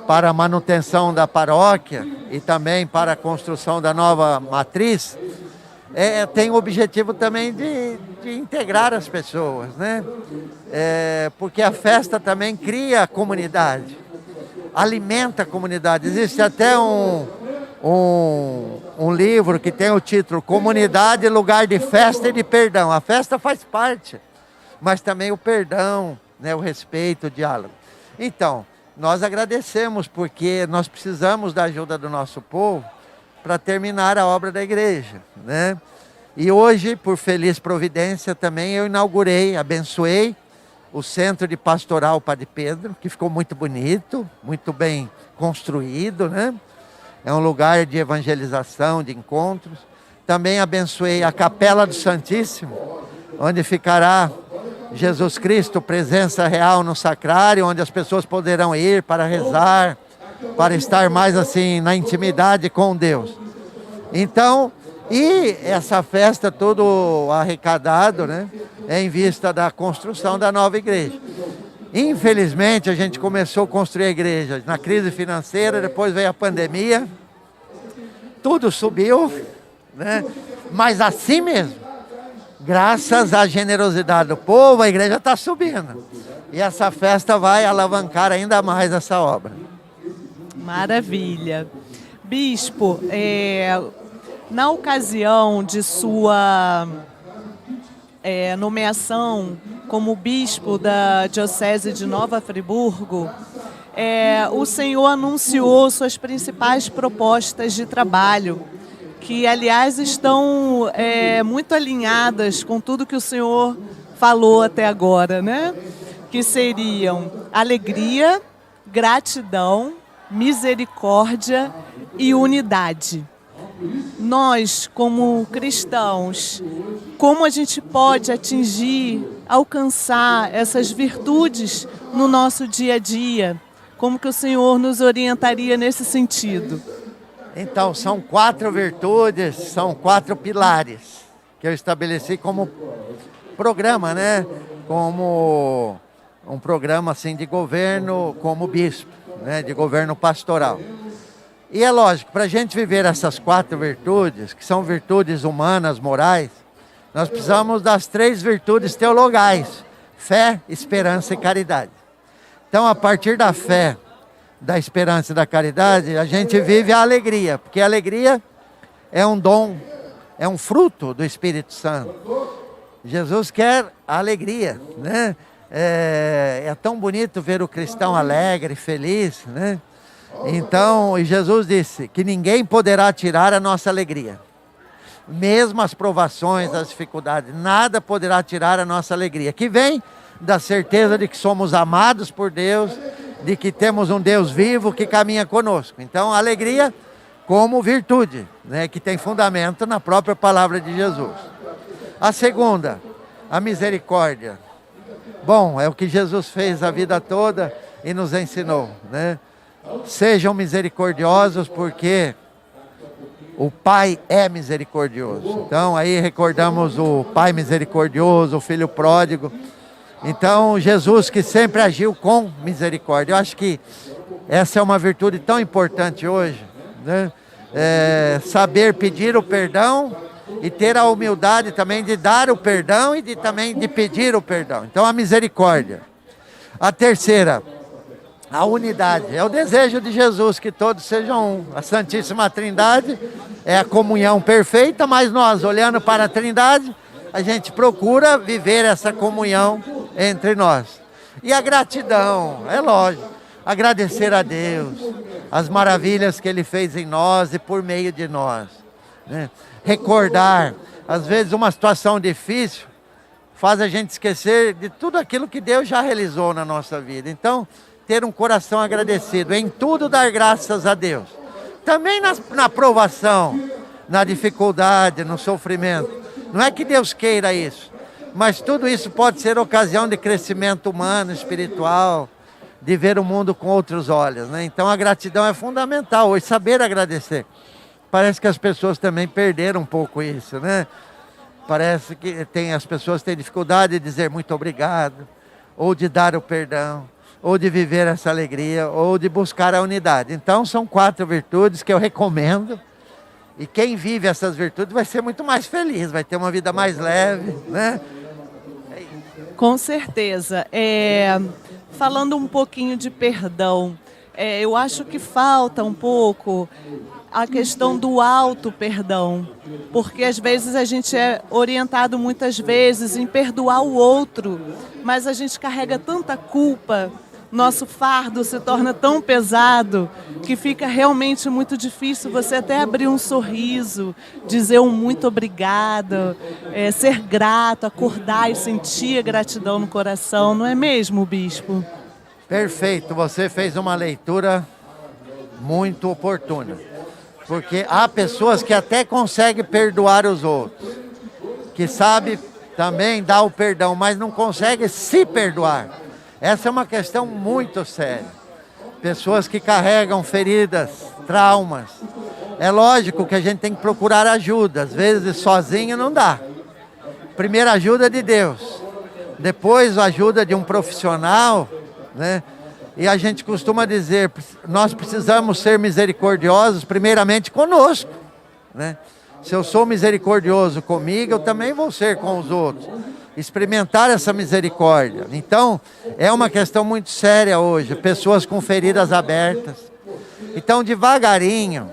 para a manutenção da paróquia e também para a construção da nova matriz, tem o objetivo também de integrar as pessoas, né? Porque a festa também cria a comunidade, alimenta a comunidade. Existe até um livro que tem o título Comunidade, Lugar de Festa e de Perdão. A festa faz parte, mas também o perdão, né? O respeito, o diálogo. Então, nós agradecemos porque nós precisamos da ajuda do nosso povo para terminar a obra da igreja, né? E hoje, por feliz providência, também eu inaugurei, abençoei o Centro de Pastoral Padre Pedro, que ficou muito bonito, muito bem construído, né? É um lugar de evangelização, de encontros. Também abençoei a Capela do Santíssimo, onde ficará Jesus Cristo, presença real no sacrário, onde as pessoas poderão ir para rezar, para estar mais assim na intimidade com Deus. Então, e essa festa tudo arrecadado, né, em vista da construção da nova igreja. Infelizmente, a gente começou a construir a igreja na crise financeira, depois veio a pandemia, tudo subiu, né, mas assim mesmo, graças à generosidade do povo, a igreja está subindo. E essa festa vai alavancar ainda mais essa obra. Maravilha. Bispo, na ocasião de sua nomeação como bispo da Diocese de Nova Friburgo, o senhor anunciou suas principais propostas de trabalho, que, aliás, estão muito alinhadas com tudo que o senhor falou até agora, né? Que seriam alegria, gratidão, misericórdia e unidade. Nós, como cristãos, como a gente pode atingir, alcançar essas virtudes no nosso dia a dia? Como que o Senhor nos orientaria nesse sentido? Então, são 4 virtudes, são 4 pilares que eu estabeleci como programa, né? Como um programa assim de governo, como bispo, né? De governo pastoral. E é lógico, para a gente viver essas 4 virtudes, que são virtudes humanas, morais, nós precisamos das 3 virtudes teologais: fé, esperança e caridade. Então, a partir da fé, da esperança e da caridade, a gente vive a alegria, porque a alegria é um dom, é um fruto do Espírito Santo. Jesus quer a alegria, né? É tão bonito ver o cristão alegre, feliz, né? Então, e Jesus disse que ninguém poderá tirar a nossa alegria. Mesmo as provações, as dificuldades, nada poderá tirar a nossa alegria. Que vem da certeza de que somos amados por Deus, de que temos um Deus vivo que caminha conosco. Então, a alegria como virtude, né, que tem fundamento na própria palavra de Jesus. A segunda, a misericórdia. Bom, é o que Jesus fez a vida toda e nos ensinou, né? Sejam misericordiosos porque o Pai é misericordioso. Então aí recordamos o Pai misericordioso, o Filho pródigo. Então Jesus que sempre agiu com misericórdia. Eu acho que essa é uma virtude tão importante hoje, né? Saber pedir o perdão e ter a humildade também de dar o perdão e também de pedir o perdão. Então a misericórdia. A terceira, a unidade. É o desejo de Jesus que todos sejam um. A Santíssima Trindade é a comunhão perfeita, mas nós, olhando para a Trindade, a gente procura viver essa comunhão entre nós. E a gratidão, é lógico. Agradecer a Deus, as maravilhas que Ele fez em nós e por meio de nós, né? Recordar, às vezes uma situação difícil faz a gente esquecer de tudo aquilo que Deus já realizou na nossa vida. Então, ter um coração agradecido, em tudo dar graças a Deus. Também na provação, na dificuldade, no sofrimento. Não é que Deus queira isso, mas tudo isso pode ser ocasião de crescimento humano, espiritual, de ver o mundo com outros olhos, né? Então a gratidão é fundamental hoje, saber agradecer. Parece que as pessoas também perderam um pouco isso, né? Parece que as pessoas têm dificuldade de dizer muito obrigado, ou de dar o perdão, ou de viver essa alegria, ou de buscar a unidade. Então são 4 virtudes que eu recomendo. E quem vive essas virtudes vai ser muito mais feliz, vai ter uma vida mais leve, né? Com certeza. Falando um pouquinho de perdão, eu acho que falta um pouco a questão do auto-perdão, porque às vezes a gente é orientado muitas vezes em perdoar o outro, mas a gente carrega tanta culpa, nosso fardo se torna tão pesado que fica realmente muito difícil você até abrir um sorriso, dizer um muito obrigado, ser grato, acordar e sentir a gratidão no coração, não é mesmo, bispo? Perfeito, você fez uma leitura muito oportuna. Porque há pessoas que até conseguem perdoar os outros, que sabem também dar o perdão, mas não conseguem se perdoar. Essa é uma questão muito séria. Pessoas que carregam feridas, traumas. É lógico que a gente tem que procurar ajuda, às vezes sozinho não dá. Primeiro ajuda de Deus, depois a ajuda de um profissional, né? E a gente costuma dizer, nós precisamos ser misericordiosos primeiramente conosco, né? Se eu sou misericordioso comigo, eu também vou ser com os outros. Experimentar essa misericórdia. Então, é uma questão muito séria hoje, pessoas com feridas abertas. Então, devagarinho,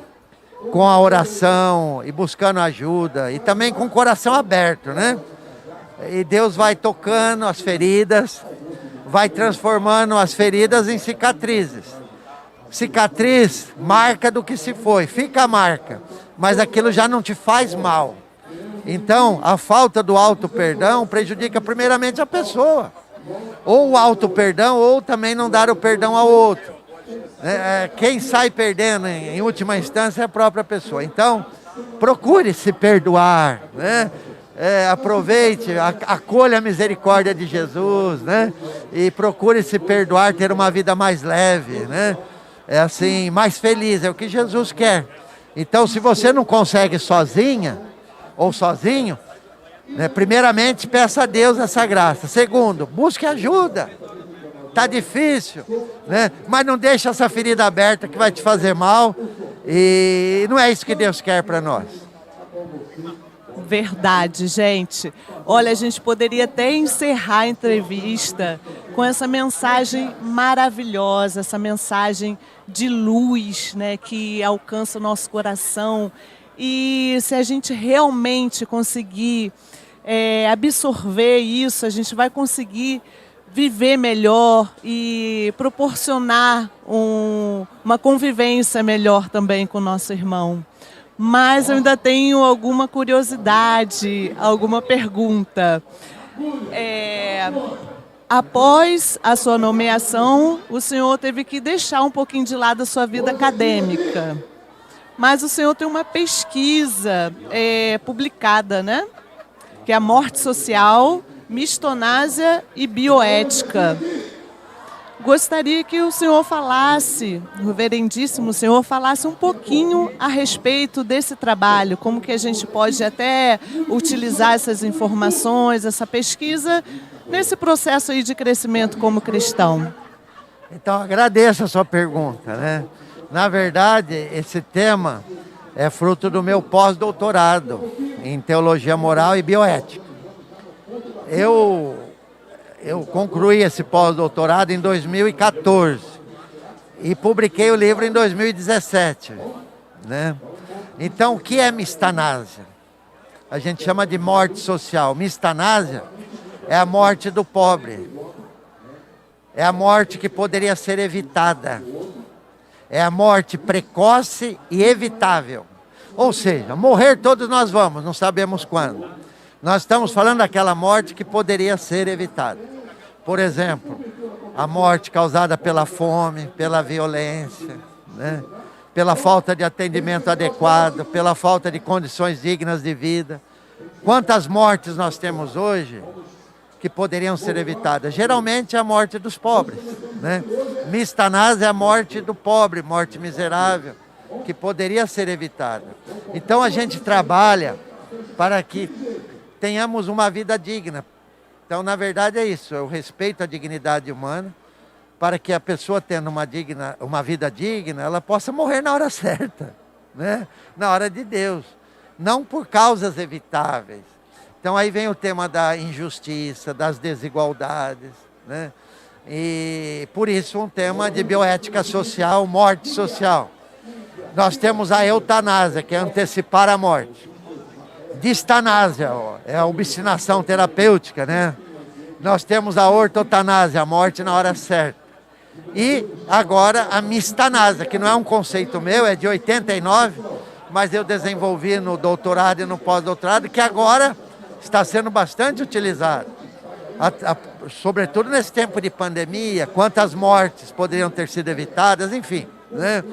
com a oração e buscando ajuda, e também com o coração aberto, né? E Deus vai tocando as feridas, vai transformando as feridas em cicatrizes. Cicatriz, marca do que se foi, fica a marca, mas aquilo já não te faz mal. Então, a falta do auto-perdão prejudica primeiramente a pessoa. Ou o auto-perdão, ou também não dar o perdão ao outro. Quem sai perdendo, em última instância, é a própria pessoa. Então, procure se perdoar, né? Aproveite, acolha a misericórdia de Jesus, né? E procure se perdoar, ter uma vida mais leve, né? É assim, mais feliz, é o que Jesus quer. Então, se você não consegue sozinha ou sozinho, né, primeiramente peça a Deus essa graça. Segundo, busque ajuda. Tá difícil, né? Mas não deixe essa ferida aberta que vai te fazer mal. E não é isso que Deus quer para nós. Verdade, gente. Olha, a gente poderia até encerrar a entrevista com essa mensagem maravilhosa, essa mensagem de luz, né, que alcança o nosso coração. E se a gente realmente conseguir absorver isso, a gente vai conseguir viver melhor e proporcionar uma convivência melhor também com o nosso irmão. Mas eu ainda tenho alguma curiosidade, alguma pergunta. Após a sua nomeação, o senhor teve que deixar um pouquinho de lado a sua vida acadêmica. Mas o senhor tem uma pesquisa publicada, né? Que é a morte social, mistonásia e bioética. Gostaria que o senhor falasse, o reverendíssimo senhor, falasse um pouquinho a respeito desse trabalho, como que a gente pode até utilizar essas informações, essa pesquisa, nesse processo aí de crescimento como cristão. Então, agradeço a sua pergunta, né? Na verdade, esse tema é fruto do meu pós-doutorado em Teologia Moral e Bioética. Eu concluí esse pós-doutorado em 2014 e publiquei o livro em 2017, né? Então, o que é mistanásia? A gente chama de morte social. Mistanásia é a morte do pobre. É a morte que poderia ser evitada. É a morte precoce e evitável. Ou seja, morrer todos nós vamos, não sabemos quando. Nós estamos falando daquela morte que poderia ser evitada. Por exemplo, a morte causada pela fome, pela violência, né? Pela falta de atendimento adequado, pela falta de condições dignas de vida. Quantas mortes nós temos hoje que poderiam ser evitadas? Geralmente é a morte dos pobres, né? Mistanásia é a morte do pobre, morte miserável, que poderia ser evitada. Então a gente trabalha para que tenhamos uma vida digna. Então, na verdade, é isso. Eu respeito a dignidade humana para que a pessoa, tendo uma vida digna, ela possa morrer na hora certa, né? Na hora de Deus. Não por causas evitáveis. Então, aí vem o tema da injustiça, das desigualdades, né? E, por isso, um tema de bioética social, morte social. Nós temos a eutanásia, que é antecipar a morte. Distanásia, é a obstinação terapêutica, né? Nós temos a ortotanásia, a morte na hora certa. E agora a mistanásia, que não é um conceito meu, é de 89, mas eu desenvolvi no doutorado e no pós-doutorado, que agora está sendo bastante utilizado. Sobretudo nesse tempo de pandemia, quantas mortes poderiam ter sido evitadas, enfim, né?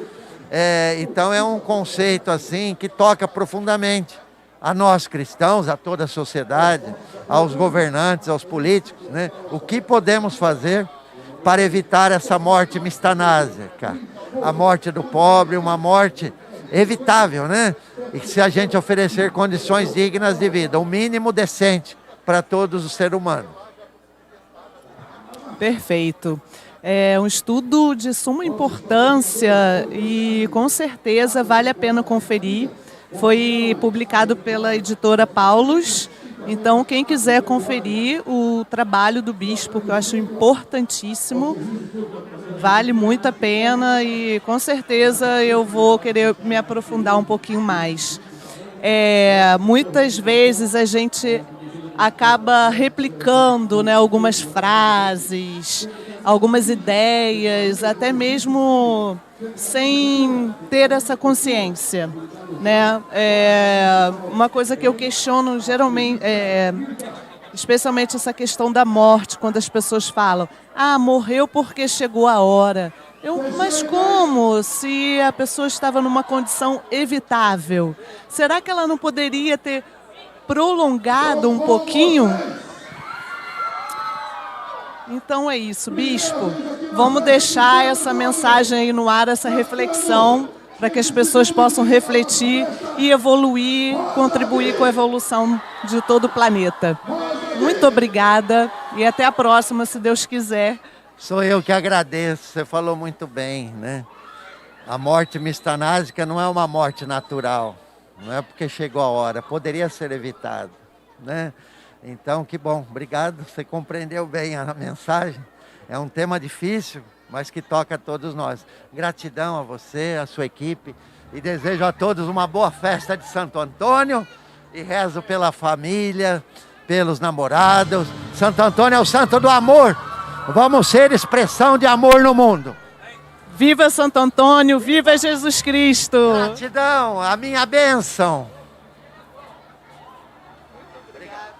Então é um conceito assim que toca profundamente a nós cristãos, a toda a sociedade, aos governantes, aos políticos, né? O que podemos fazer para evitar essa morte mistanásica? A morte do pobre, uma morte evitável, né? E se a gente oferecer condições dignas de vida, o mínimo decente para todos os seres humanos. Perfeito. É um estudo de suma importância e com certeza vale a pena conferir. Foi publicado pela editora Paulus. Então, quem quiser conferir o trabalho do bispo, que eu acho importantíssimo, vale muito a pena e com certeza eu vou querer me aprofundar um pouquinho mais. Muitas vezes a gente acaba replicando, né, algumas frases, algumas ideias, até mesmo sem ter essa consciência, né? Uma coisa que eu questiono geralmente, especialmente essa questão da morte, quando as pessoas falam, morreu porque chegou a hora. Mas como? Se a pessoa estava numa condição evitável, será que ela não poderia ter prolongado um pouquinho? Então é isso, bispo. Vamos deixar essa mensagem aí no ar, essa reflexão, para que as pessoas possam refletir e evoluir, contribuir com a evolução de todo o planeta. Muito obrigada e até a próxima, se Deus quiser. Sou eu que agradeço, você falou muito bem, né? A morte mistanásica não é uma morte natural, não é porque chegou a hora, poderia ser evitado, né? Então, que bom, obrigado, você compreendeu bem a mensagem. É um tema difícil, mas que toca a todos nós. Gratidão a você, a sua equipe, e desejo a todos uma boa festa de Santo Antônio, e rezo pela família, pelos namorados. Santo Antônio é o santo do amor, Vamos ser expressão de amor no mundo. Viva Santo Antônio, viva Jesus Cristo! Gratidão, a minha bênção.